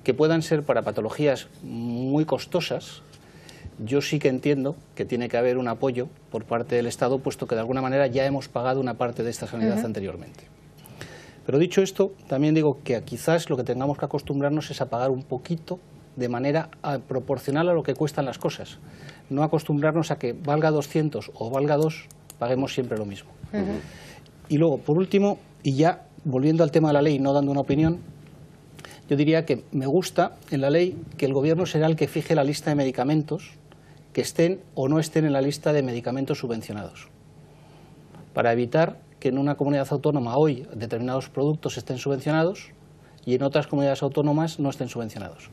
Speaker 12: que puedan ser para patologías muy costosas. Yo sí que entiendo que tiene que haber un apoyo por parte del Estado, puesto que de alguna manera ya hemos pagado una parte de esta sanidad anteriormente. Pero dicho esto, también digo que quizás lo que tengamos que acostumbrarnos es a pagar un poquito de manera proporcional a lo que cuestan las cosas. No acostumbrarnos a que valga 200 o valga 2, paguemos siempre lo mismo. Y luego, por último, y ya volviendo al tema de la ley, no dando una opinión, yo diría que me gusta en la ley que el Gobierno será el que fije la lista de medicamentos que estén o no estén en la lista de medicamentos subvencionados, para evitar que en una comunidad autónoma hoy determinados productos estén subvencionados y en otras comunidades autónomas no estén subvencionados.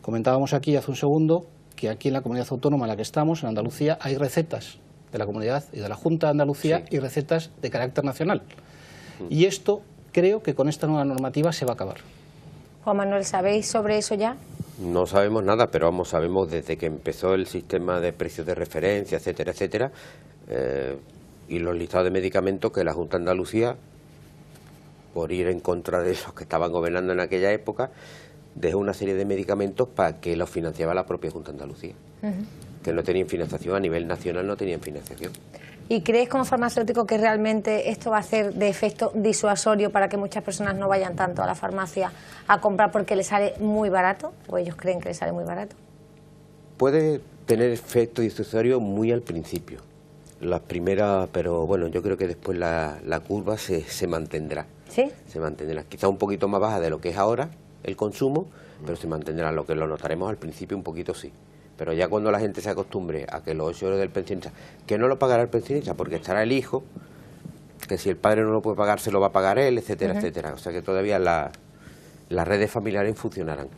Speaker 12: Comentábamos aquí hace un segundo que aquí en la comunidad autónoma en la que estamos, en Andalucía, hay recetas de la comunidad y de la Junta de Andalucía y recetas de carácter nacional. Y esto creo que con esta nueva normativa se va a acabar.
Speaker 2: Juan Manuel, ¿sabéis sobre eso ya?
Speaker 6: No sabemos nada, pero vamos, sabemos desde que empezó el sistema de precios de referencia, etcétera, etcétera, y los listados de medicamentos que la Junta de Andalucía, por ir en contra de los que estaban gobernando en aquella época, dejó una serie de medicamentos para que los financiaba la propia Junta de Andalucía, que no tenían financiación, a nivel nacional no tenían financiación.
Speaker 2: ¿Y crees como farmacéutico que realmente esto va a hacer de efecto disuasorio para que muchas personas no vayan tanto a la farmacia a comprar porque les sale muy barato? ¿O ellos creen que les sale muy barato?
Speaker 6: Puede tener efecto disuasorio muy al principio, las primeras, pero bueno, yo creo que después la curva se mantendrá.
Speaker 2: ¿Sí?
Speaker 6: Se mantendrá, quizá un poquito más baja de lo que es ahora el consumo, pero se mantendrá. Lo que lo notaremos al principio un poquito sí, pero ya cuando la gente se acostumbre a que los 8 euros del pensionista, que no lo pagará el pensionista porque estará el hijo, que si el padre no lo puede pagar se lo va a pagar él, etcétera, etcétera. O sea que todavía las redes familiares funcionarán.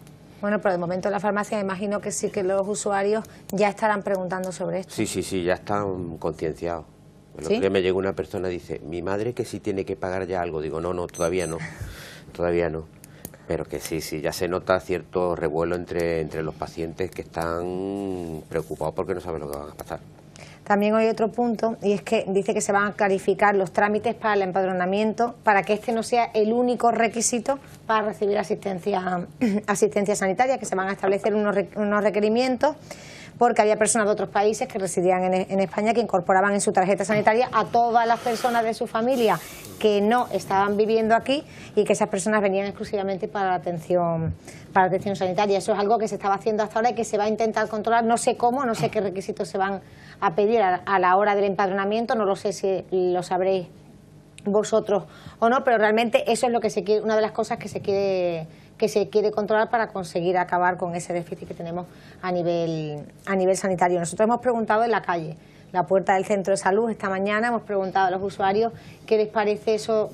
Speaker 2: Bueno, pero de momento en la farmacia me imagino que sí que los usuarios ya estarán preguntando sobre esto.
Speaker 6: Sí, ya están concienciados. El
Speaker 2: ¿Sí?
Speaker 6: otro día me llegó una persona y dice, mi madre que sí tiene que pagar ya algo. Digo, no, todavía no, todavía no. Pero que sí, ya se nota cierto revuelo entre los pacientes que están preocupados porque no saben lo que va a pasar.
Speaker 2: También hay otro punto, y es que dice que se van a clarificar los trámites para el empadronamiento para que este no sea el único requisito para recibir asistencia sanitaria, que se van a establecer unos requerimientos, porque había personas de otros países que residían en España que incorporaban en su tarjeta sanitaria a todas las personas de su familia que no estaban viviendo aquí y que esas personas venían exclusivamente para la atención sanitaria. Eso es algo que se estaba haciendo hasta ahora y que se va a intentar controlar. No sé cómo, no sé qué requisitos se van a pedir a la hora del empadronamiento, no lo sé si lo sabréis vosotros o no, pero realmente eso es lo que se quiere, una de las cosas que se quiere controlar para conseguir acabar con ese déficit que tenemos a nivel sanitario. Nosotros hemos preguntado en la calle, la puerta del centro de salud, esta mañana hemos preguntado a los usuarios qué les parece eso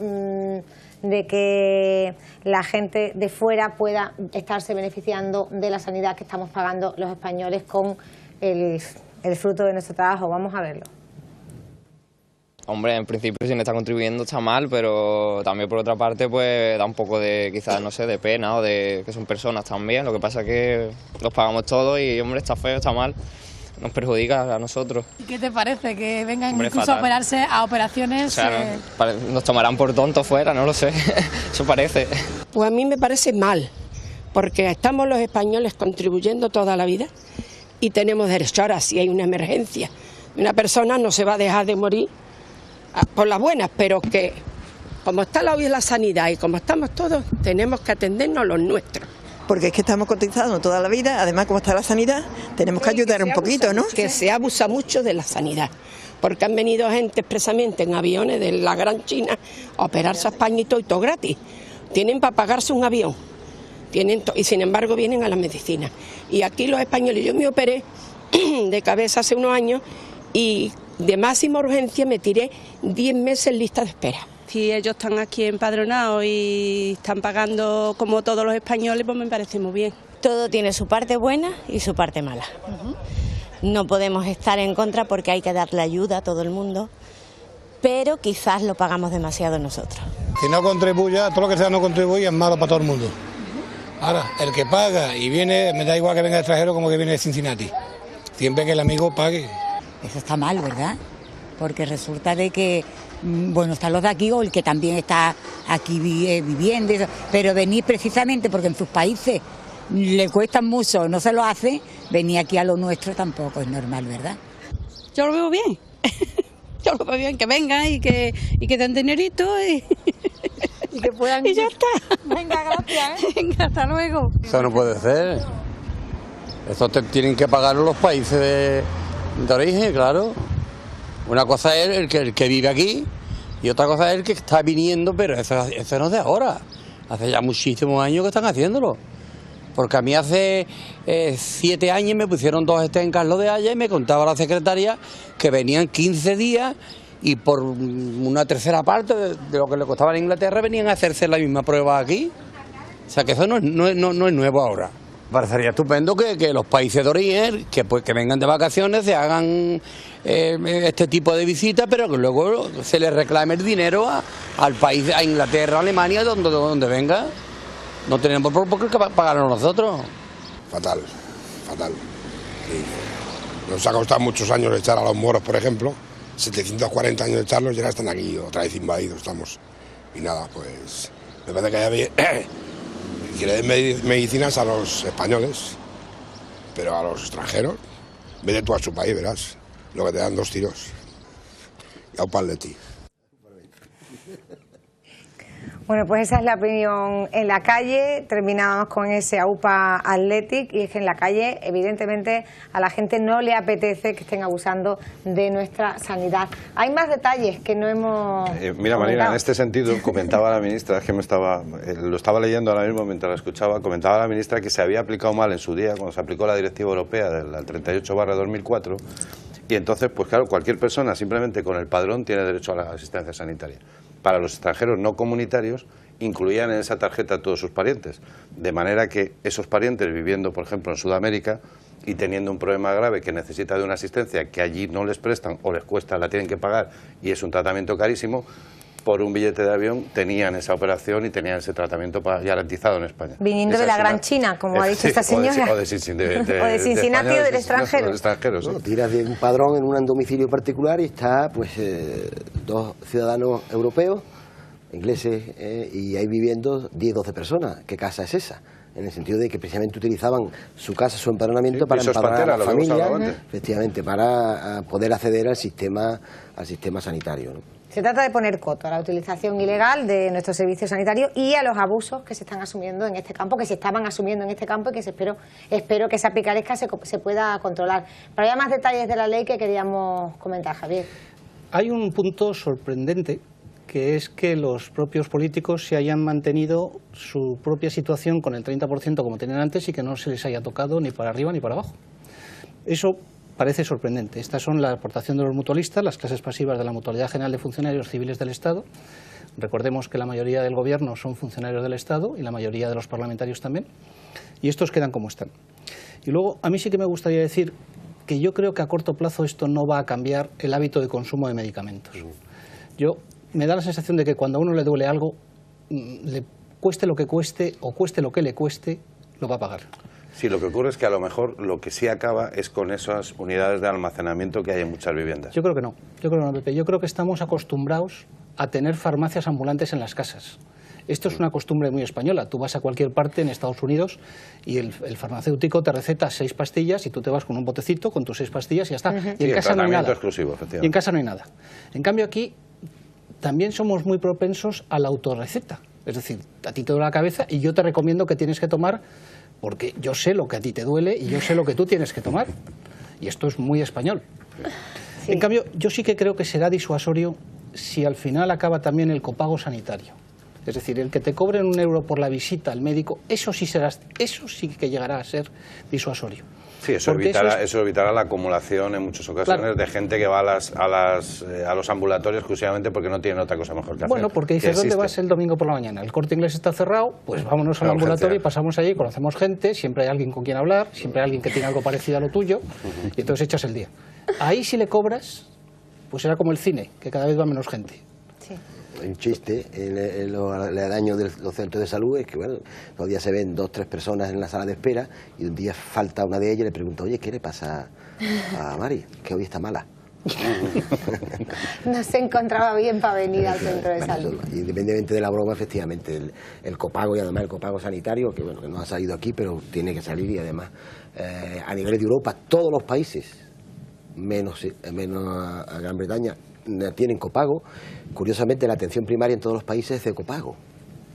Speaker 2: de que la gente de fuera pueda estarse beneficiando de la sanidad que estamos pagando los españoles con el fruto de nuestro trabajo. Vamos a verlo.
Speaker 14: Hombre, en principio si no está contribuyendo está mal, pero también por otra parte pues da un poco de, quizás, no sé, de pena o de que son personas también. Lo que pasa es que los pagamos todos y, hombre, está feo, está mal, nos perjudica a nosotros.
Speaker 5: ¿Y qué te parece? Que vengan
Speaker 14: Hombre,
Speaker 5: incluso
Speaker 14: fatal.
Speaker 5: a operarse a operaciones...
Speaker 14: O sea, nos tomarán por tontos fuera, no lo sé, eso parece.
Speaker 15: Pues a mí me parece mal, porque estamos los españoles contribuyendo toda la vida y tenemos derecho. Ahora, si hay una emergencia, una persona no se va a dejar de morir por las buenas, pero que como está la sanidad y como estamos todos, tenemos que atendernos los nuestros.
Speaker 16: Porque es que estamos cotizando toda la vida, además como está la sanidad, tenemos que ayudar un poquito, ¿no?
Speaker 15: Que se abusa mucho de la sanidad, porque han venido gente expresamente en aviones de la Gran China a operarse a España y todo gratis. Tienen para pagarse un avión, y sin embargo vienen a la medicina. Y aquí los españoles, yo me operé de cabeza hace unos años y de máxima urgencia me tiré 10 meses en lista de espera.
Speaker 17: Si ellos están aquí empadronados y están pagando como todos los españoles, pues me parece muy bien.
Speaker 18: Todo tiene su parte buena y su parte mala. No podemos estar en contra porque hay que darle ayuda a todo el mundo, pero quizás lo pagamos demasiado nosotros.
Speaker 8: Si no contribuya, todo lo que sea no contribuye es malo para todo el mundo. Ahora, el que paga y viene, me da igual que venga de extranjero como que viene de Cincinnati. Siempre que el amigo pague.
Speaker 19: Eso está mal, ¿verdad? Porque resulta de que, bueno, están los de aquí o el que también está aquí viviendo, pero venir precisamente porque en sus países le cuestan mucho, no se lo hace, venir aquí a lo nuestro tampoco es normal, ¿verdad?
Speaker 17: Yo lo veo bien. Yo lo veo bien, que vengan y que den dinerito y
Speaker 2: que puedan...
Speaker 17: Y ya está.
Speaker 2: Venga, gracias.
Speaker 17: Venga, hasta luego.
Speaker 20: Eso no puede ser. Eso tienen que pagar los países de origen, claro. Una cosa es el que vive aquí y otra cosa es el que está viniendo, pero eso no es de ahora. Hace ya muchísimos años que están haciéndolo. Porque a mí hace 7 años me pusieron 2 en Carlos de Haya y me contaba la secretaria que venían 15 días y por una tercera parte de lo que le costaba en Inglaterra venían a hacerse la misma prueba aquí. O sea que eso no es nuevo ahora. Parecería estupendo que los países de origen, que vengan de vacaciones, se hagan este tipo de visitas, pero que luego se les reclame el dinero al país, a Inglaterra, a Alemania, donde venga. No tenemos por qué pagarlo nosotros.
Speaker 21: Fatal. Sí. Nos ha costado muchos años echar a los moros, por ejemplo, 740 años de echarlos y ahora están aquí otra vez invadidos, estamos. Y nada, pues me parece que haya quiere medicinas a los españoles, pero a los extranjeros, vete tú a su país, verás, lo que te dan 2 tiros. y Aupa Athletic.
Speaker 2: Bueno, pues esa es la opinión en la calle. Terminamos con ese AUPA Athletic, y es que en la calle, evidentemente, a la gente no le apetece que estén abusando de nuestra sanidad. Hay más detalles que no hemos
Speaker 7: Mira, Marina, en este sentido comentaba la ministra, es que lo estaba leyendo ahora mismo mientras la escuchaba, comentaba la ministra que se había aplicado mal en su día cuando se aplicó la directiva europea del 38/2004, y entonces, pues claro, cualquier persona simplemente con el padrón tiene derecho a la asistencia sanitaria. Para los extranjeros no comunitarios incluían en esa tarjeta a todos sus parientes, de manera que esos parientes viviendo, por ejemplo, en Sudamérica y teniendo un problema grave que necesita de una asistencia que allí no les prestan o les cuesta, la tienen que pagar y es un tratamiento carísimo, por un billete de avión tenían esa operación y tenían ese tratamiento garantizado en España.
Speaker 2: Viniendo de la Gran China, como ha dicho esta señora.
Speaker 7: O de Cincinnati
Speaker 2: o del extranjero.
Speaker 7: Sí.
Speaker 13: Tiras de un padrón en un domicilio particular y está pues dos ciudadanos europeos, ingleses, y ahí viviendo 10-12 personas. ¿Qué casa es esa? En el sentido de que precisamente utilizaban su casa, su empadronamiento para empadronar a la familia, efectivamente, para poder acceder al sistema sanitario, ¿no?
Speaker 2: Se trata de poner coto a la utilización ilegal de nuestros servicios sanitarios y a los abusos que se están asumiendo en este campo, que se estaban asumiendo en este campo y que espero que esa picaresca se pueda controlar. Pero hay más detalles de la ley que queríamos comentar, Javier.
Speaker 12: Hay un punto sorprendente, que es que los propios políticos se hayan mantenido su propia situación con el 30% como tenían antes y que no se les haya tocado ni para arriba ni para abajo. Eso parece sorprendente. Estas son la aportación de los mutualistas, las clases pasivas de la Mutualidad General de Funcionarios Civiles del Estado. Recordemos que la mayoría del Gobierno son funcionarios del Estado y la mayoría de los parlamentarios también. Y estos quedan como están. Y luego, a mí sí que me gustaría decir que yo creo que a corto plazo esto no va a cambiar el hábito de consumo de medicamentos. Me da la sensación de que cuando a uno le duele algo, le cueste lo que cueste o cueste lo que le cueste, lo va a pagar.
Speaker 7: Sí, lo que ocurre es que a lo mejor lo que sí acaba es con esas unidades de almacenamiento que hay en muchas viviendas.
Speaker 12: Yo creo que no, Pepe. Yo creo que estamos acostumbrados a tener farmacias ambulantes en las casas. Esto es una costumbre muy española. Tú vas a cualquier parte en Estados Unidos y el farmacéutico te receta 6 pastillas y tú te vas con un botecito con tus 6 pastillas y ya está. Y en casa no hay nada.
Speaker 7: Exclusivo, efectivamente.
Speaker 12: Y en casa no hay nada. En cambio aquí también somos muy propensos a la autorreceta. Es decir, a ti te duele la cabeza y yo te recomiendo que tienes que tomar, porque yo sé lo que a ti te duele y yo sé lo que tú tienes que tomar. Y esto es muy español. Sí. En cambio, yo sí que creo que será disuasorio si al final acaba también el copago sanitario. Es decir, el que te cobren 1 euro por la visita al médico, eso sí que llegará a ser disuasorio.
Speaker 7: Sí, eso evitará la acumulación en muchas ocasiones de gente que va a los ambulatorios exclusivamente porque no tienen otra cosa mejor que hacer.
Speaker 12: Bueno, porque dices, ¿dónde vas el domingo por la mañana? El Corte Inglés está cerrado, pues vámonos al ambulatorio y pasamos allí, conocemos gente, siempre hay alguien con quien hablar, siempre hay alguien que tiene algo parecido a lo tuyo, y entonces echas el día. Ahí si le cobras, pues será como el cine, que cada vez va menos gente.
Speaker 2: Sí.
Speaker 13: Un chiste en el daño de los centros de salud es que, bueno, los días se ven 2 o 3 personas en la sala de espera y un día falta una de ellas y le pregunta, oye, ¿qué le pasa a Mari? Que hoy está mala.
Speaker 2: No se encontraba bien para venir al centro de salud.
Speaker 13: Independientemente de la broma, efectivamente, el copago y además el copago sanitario, que bueno, que no ha salido aquí, pero tiene que salir y además a nivel de Europa, todos los países, menos a Gran Bretaña, tienen copago. Curiosamente, la atención primaria en todos los países es de copago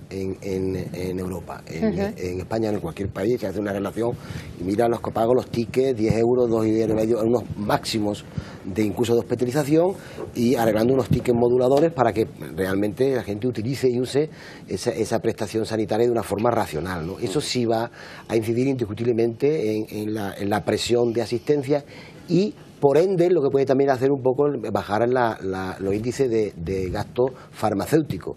Speaker 13: en Europa. En España, en cualquier país, se hace una relación y mira los copagos, los tickets, 10 euros, 2,5 euros, unos máximos de incluso de hospitalización y arreglando unos tickets moduladores para que realmente la gente utilice y use esa prestación sanitaria de una forma racional, ¿no? Eso sí va a incidir indiscutiblemente en la presión de asistencia y por ende, lo que puede también hacer un poco bajar los índices de gasto farmacéutico.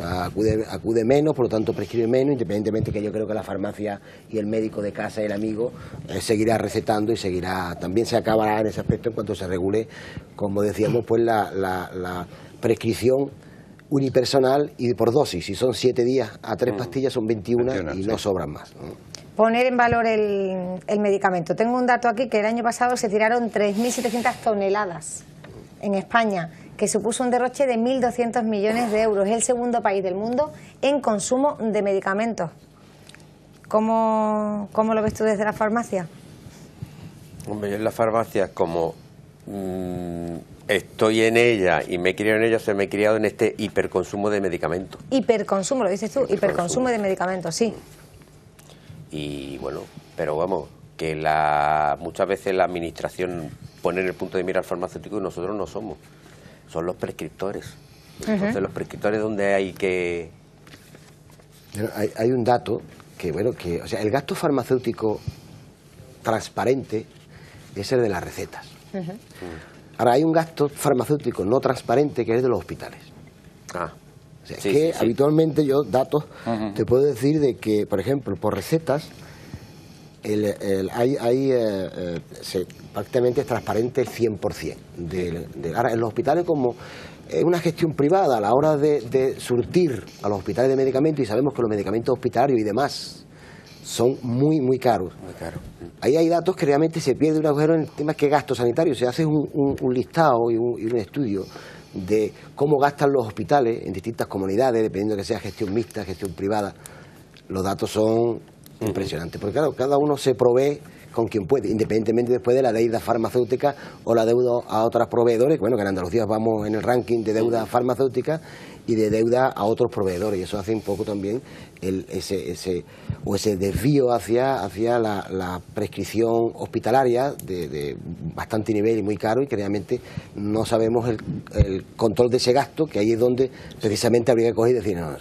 Speaker 13: Acude menos, por lo tanto prescribe menos, independientemente que yo creo que la farmacia y el médico de casa y el amigo seguirá recetando y también se acabará en ese aspecto en cuanto se regule, como decíamos, pues la prescripción unipersonal y por dosis. Si son 7 días a 3 pastillas son 21 y no sobran más, ¿no?
Speaker 2: Poner en valor el medicamento. Tengo un dato aquí que el año pasado se tiraron 3.700 toneladas en España, que supuso un derroche de 1.200 millones de euros. Es el segundo país del mundo en consumo de medicamentos. ¿Cómo lo ves tú desde la farmacia?
Speaker 6: Hombre, yo en la farmacia, como Estoy en ella y me he criado en ella, me he criado en este hiperconsumo de medicamentos.
Speaker 2: Hiperconsumo, lo dices tú, hiperconsumo de medicamentos, sí.
Speaker 6: Y bueno, pero vamos, que muchas veces la administración pone en el punto de mira al farmacéutico y nosotros no somos, son los prescriptores. Entonces los prescriptores donde hay que...
Speaker 13: Hay un dato que, bueno, o sea, el gasto farmacéutico transparente es el de las recetas. Ahora, hay un gasto farmacéutico no transparente que es de los hospitales. O sea, es que habitualmente yo, datos, te puedo decir de que, por ejemplo, por recetas, prácticamente es transparente el 100%. Ahora, en los hospitales, como es una gestión privada a la hora de surtir a los hospitales de medicamentos, y sabemos que los medicamentos hospitalarios y demás son muy, muy caros. Ahí hay datos que realmente se pierde un agujero en el tema que gasto sanitario. Se hace un listado y un estudio de cómo gastan los hospitales en distintas comunidades, dependiendo de que sea gestión mixta, gestión privada. Los datos son impresionantes, porque claro, cada uno se provee con quien puede, independientemente después de la deuda farmacéutica o la deuda a otros proveedores. Bueno, que en Andalucía vamos en el ranking de deuda farmacéutica y de deuda a otros proveedores, y eso hace un poco también ese desvío hacia la prescripción hospitalaria de bastante nivel y muy caro, y que realmente no sabemos el control de ese gasto, que ahí es donde precisamente habría que coger y decir, no,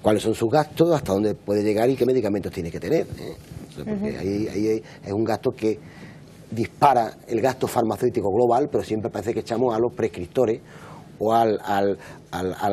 Speaker 13: cuáles son sus gastos, hasta dónde puede llegar y qué medicamentos tiene que tener, porque ahí es un gasto que dispara el gasto farmacéutico global, pero siempre parece que echamos a los prescriptores o al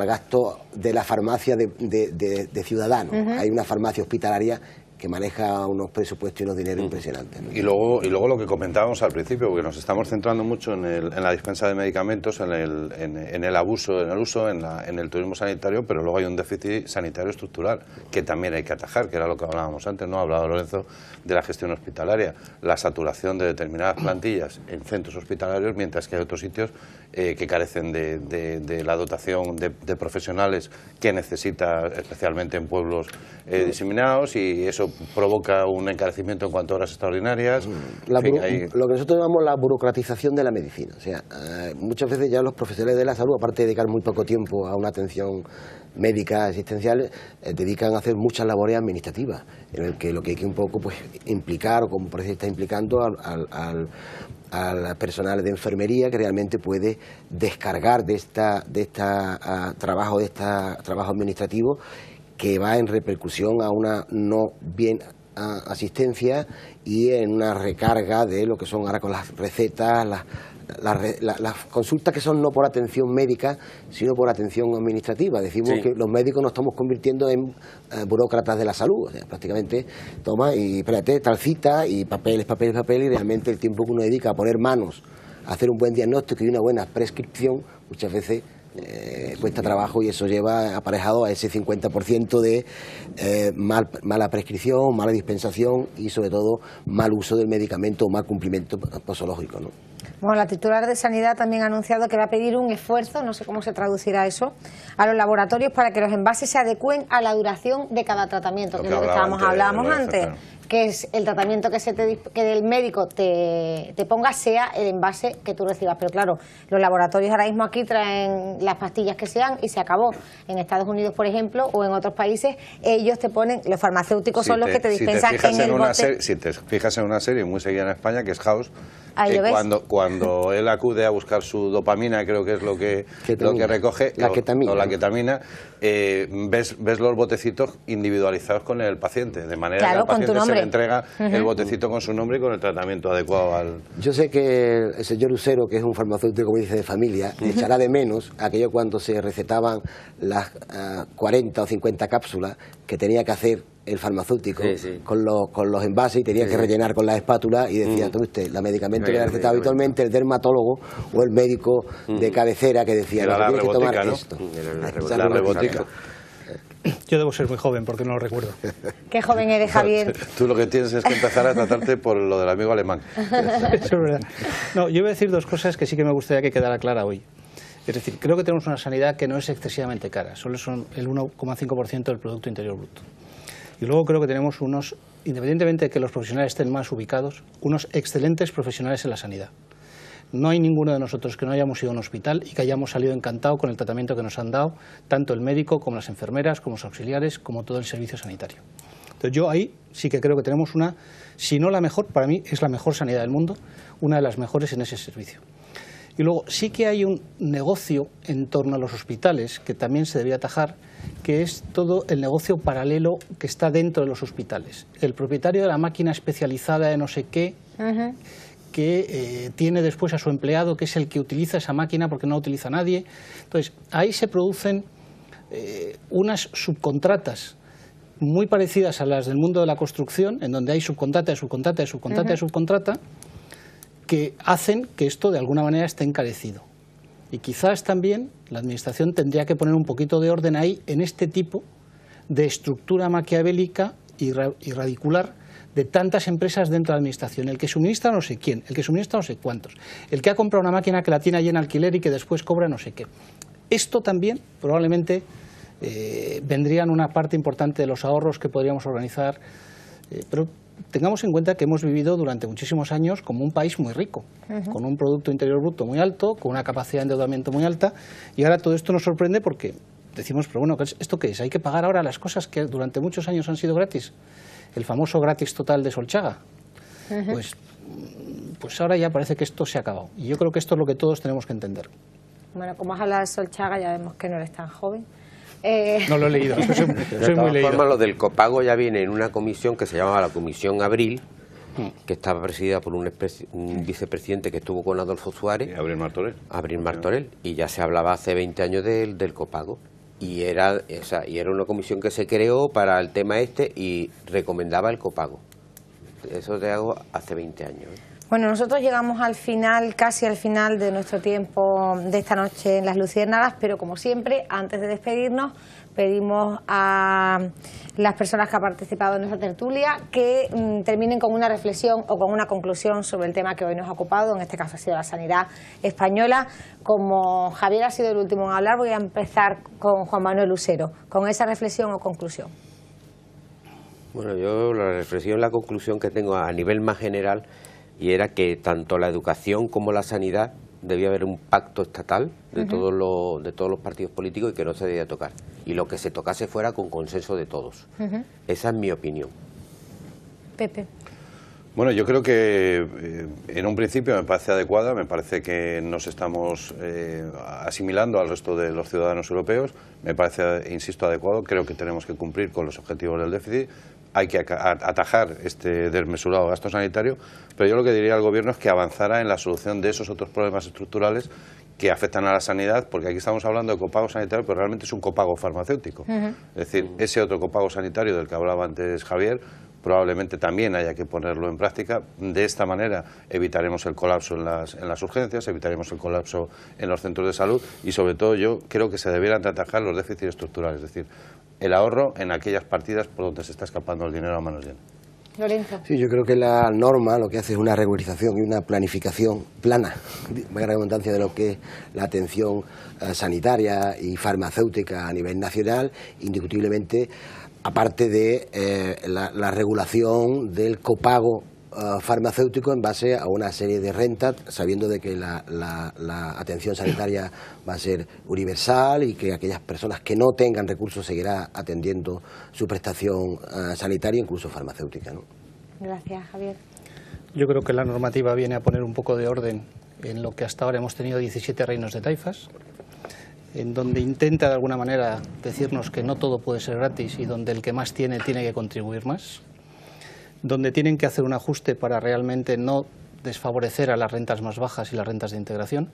Speaker 13: gasto de la farmacia de ciudadanos. Hay una farmacia hospitalaria que maneja unos presupuestos y unos dineros impresionantes, ¿no?
Speaker 7: Y luego lo que comentábamos al principio, porque nos estamos centrando mucho en la dispensa de medicamentos, en el abuso, en el uso, en el turismo sanitario, pero luego hay un déficit sanitario estructural que también hay que atajar, que era lo que hablábamos antes, ¿no? Hablaba Lorenzo de la gestión hospitalaria, la saturación de determinadas plantillas en centros hospitalarios, mientras que hay otros sitios que carecen de la dotación de profesionales que necesita, especialmente en pueblos diseminados, y eso provoca un encarecimiento en cuanto a horas extraordinarias.
Speaker 13: Lo que nosotros llamamos la burocratización de la medicina. O sea, muchas veces ya los profesionales de la salud, aparte de dedicar muy poco tiempo a una atención médica asistencial, dedican a hacer muchas labores administrativas, en el que lo que hay que un poco pues implicar, o como por ejemplo está implicando al personal de enfermería, que realmente puede descargar de trabajo administrativo, que va en repercusión a una no bien asistencia y en una recarga de lo que son ahora con las recetas, las consultas que son no por atención médica, sino por atención administrativa. Decimos que los médicos nos estamos convirtiendo en burócratas de la salud. O sea, prácticamente toma y espérate, tal cita y papeles, y realmente el tiempo que uno dedica a poner manos, a hacer un buen diagnóstico y una buena prescripción, muchas veces cuesta trabajo, y eso lleva aparejado a ese 50% de mala prescripción, mala dispensación y sobre todo mal uso del medicamento o mal cumplimiento posológico, ¿no?
Speaker 2: Bueno, la titular de Sanidad también ha anunciado que va a pedir un esfuerzo, no sé cómo se traducirá eso, a los laboratorios para que los envases se adecúen a la duración de cada tratamiento, que es lo que hablábamos antes, que es el tratamiento que el médico te ponga sea el envase que tú recibas. Pero claro, los laboratorios ahora mismo aquí traen las pastillas que sean y se acabó. En Estados Unidos, por ejemplo, o en otros países, ellos te ponen, los farmacéuticos son los que te dispensan en el bote.
Speaker 7: Si te fijas en una serie muy seguida en España, que es House, cuando él acude a buscar su dopamina, creo que es lo que recoge, la ketamina, ves los botecitos individualizados con el paciente, de manera que al paciente se le entrega el botecito con su nombre y con el tratamiento adecuado al...
Speaker 13: Yo sé que el señor Usero, que es un farmacéutico, como dice, de familia, echará de menos aquello cuando se recetaban las 40 o 50 cápsulas que tenía que hacer el farmacéutico con los envases, y tenía que rellenar con la espátula, y decía, tome usted, la medicamento que le recetaba habitualmente el dermatólogo o el médico de cabecera, que decía, no, tiene que tomar esto.
Speaker 7: La rebotica.
Speaker 12: Yo debo ser muy joven porque no lo recuerdo.
Speaker 2: Qué joven eres, Javier.
Speaker 7: Tú lo que tienes es que empezar a tratarte por lo del amigo alemán.
Speaker 12: Eso es verdad. No, yo voy a decir dos cosas que sí que me gustaría que quedara clara hoy. Es decir, creo que tenemos una sanidad que no es excesivamente cara, solo son el 1,5% del Producto Interior Bruto. Y luego creo que tenemos unos, independientemente de que los profesionales estén más ubicados, unos excelentes profesionales en la sanidad. No hay ninguno de nosotros que no hayamos ido a un hospital y que hayamos salido encantado con el tratamiento que nos han dado, tanto el médico como las enfermeras, como los auxiliares, como todo el servicio sanitario. Entonces yo ahí sí que creo que tenemos una, si no la mejor, para mí es la mejor sanidad del mundo, una de las mejores en ese servicio. Y luego sí que hay un negocio en torno a los hospitales que también se debería atajar, que es todo el negocio paralelo que está dentro de los hospitales. El propietario de la máquina especializada de no sé qué, que tiene después a su empleado, que es el que utiliza esa máquina porque no la utiliza nadie. Entonces, ahí se producen unas subcontratas muy parecidas a las del mundo de la construcción, en donde hay subcontrata, subcontrata, subcontrata, subcontrata, que hacen que esto de alguna manera esté encarecido. Y quizás también la Administración tendría que poner un poquito de orden ahí en este tipo de estructura maquiavélica y radicular de tantas empresas dentro de la Administración. El que suministra no sé quién, el que suministra no sé cuántos, el que ha comprado una máquina que la tiene allí en alquiler y que después cobra no sé qué. Esto también probablemente vendrían una parte importante de los ahorros que podríamos organizar, pero tengamos en cuenta que hemos vivido durante muchísimos años como un país muy rico, con un Producto Interior Bruto muy alto, con una capacidad de endeudamiento muy alta, y ahora todo esto nos sorprende porque decimos, pero bueno, ¿esto qué es? ¿Hay que pagar ahora las cosas que durante muchos años han sido gratis? El famoso gratis total de Solchaga. Pues ahora ya parece que esto se ha acabado. Y yo creo que esto es lo que todos tenemos que entender.
Speaker 2: Bueno, como has hablado de Solchaga, ya vemos que no eres tan joven.
Speaker 12: No lo he leído, soy muy leído.
Speaker 6: De todas formas, lo del copago ya viene en una comisión que se llamaba la Comisión Abril, que estaba presidida por un vicepresidente que estuvo con Adolfo Suárez.
Speaker 7: Abril Martorell.
Speaker 6: Abril Martorell. Y ya se hablaba hace 20 años del copago. Y era una comisión que se creó para el tema este y recomendaba el copago. Eso te hago hace 20 años.
Speaker 2: Bueno, nosotros llegamos al final, casi al final de nuestro tiempo de esta noche en Las Luciérnagas, pero como siempre, antes de despedirnos, pedimos a las personas que han participado en nuestra tertulia que terminen con una reflexión o con una conclusión sobre el tema que hoy nos ha ocupado, en este caso ha sido la sanidad española. Como Javier ha sido el último en hablar, voy a empezar con Juan Manuel Lucero, con esa reflexión o conclusión.
Speaker 6: Bueno, yo la reflexión, la conclusión que tengo a nivel más general, y era que tanto la educación como la sanidad debía haber un pacto estatal de todos los partidos políticos y que no se debía tocar. Y lo que se tocase fuera con consenso de todos. Esa es mi opinión.
Speaker 2: Pepe.
Speaker 7: Bueno, yo creo que en un principio me parece adecuada, me parece que nos estamos asimilando al resto de los ciudadanos europeos, me parece, insisto, adecuado, creo que tenemos que cumplir con los objetivos del déficit, hay que atajar este desmesurado gasto sanitario, pero yo lo que diría al Gobierno es que avanzara en la solución de esos otros problemas estructurales que afectan a la sanidad, porque aquí estamos hablando de copago sanitario, pero realmente es un copago farmacéutico. Es decir, ese otro copago sanitario del que hablaba antes Javier, probablemente también haya que ponerlo en práctica. De esta manera evitaremos el colapso en las urgencias, evitaremos el colapso en los centros de salud y, sobre todo, yo creo que se debieran de atajar los déficits estructurales, es decir, el ahorro en aquellas partidas por donde se está escapando el dinero a manos llenas.
Speaker 2: Lorenzo.
Speaker 13: Sí, yo creo que la norma lo que hace es una regularización y una planificación plana, valga la redundancia, de lo que es la atención sanitaria y farmacéutica a nivel nacional, indiscutiblemente, aparte de la regulación del copago farmacéutico en base a una serie de rentas, sabiendo de que la atención sanitaria va a ser universal y que aquellas personas que no tengan recursos seguirá atendiendo su prestación sanitaria, incluso farmacéutica, ¿no?
Speaker 2: Gracias, Javier.
Speaker 12: Yo creo que la normativa viene a poner un poco de orden en lo que hasta ahora hemos tenido 17 reinos de taifas, en donde intenta de alguna manera decirnos que no todo puede ser gratis y donde el que más tiene que contribuir más, donde tienen que hacer un ajuste para realmente no desfavorecer a las rentas más bajas y las rentas de integración,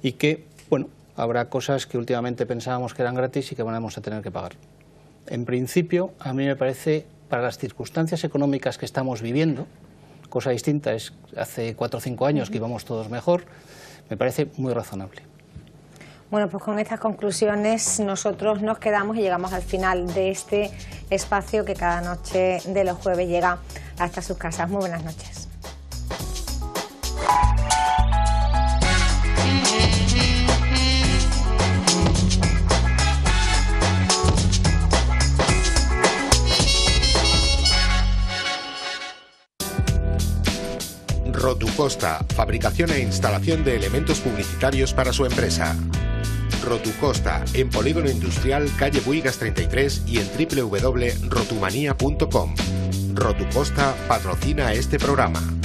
Speaker 12: y que, bueno, habrá cosas que últimamente pensábamos que eran gratis y que vamos a tener que pagar. En principio, a mí me parece, para las circunstancias económicas que estamos viviendo, cosa distinta es hace 4 o 5 años que íbamos todos mejor, me parece muy razonable.
Speaker 2: Bueno, pues con estas conclusiones nosotros nos quedamos y llegamos al final de este espacio que cada noche de los jueves llega hasta sus casas. Muy buenas noches.
Speaker 1: Rotucor. Rotucosta, fabricación e instalación de elementos publicitarios para su empresa. Rotucosta, en Polígono Industrial, calle Buigas 33 y en www.rotumanía.com. Rotucosta patrocina este programa.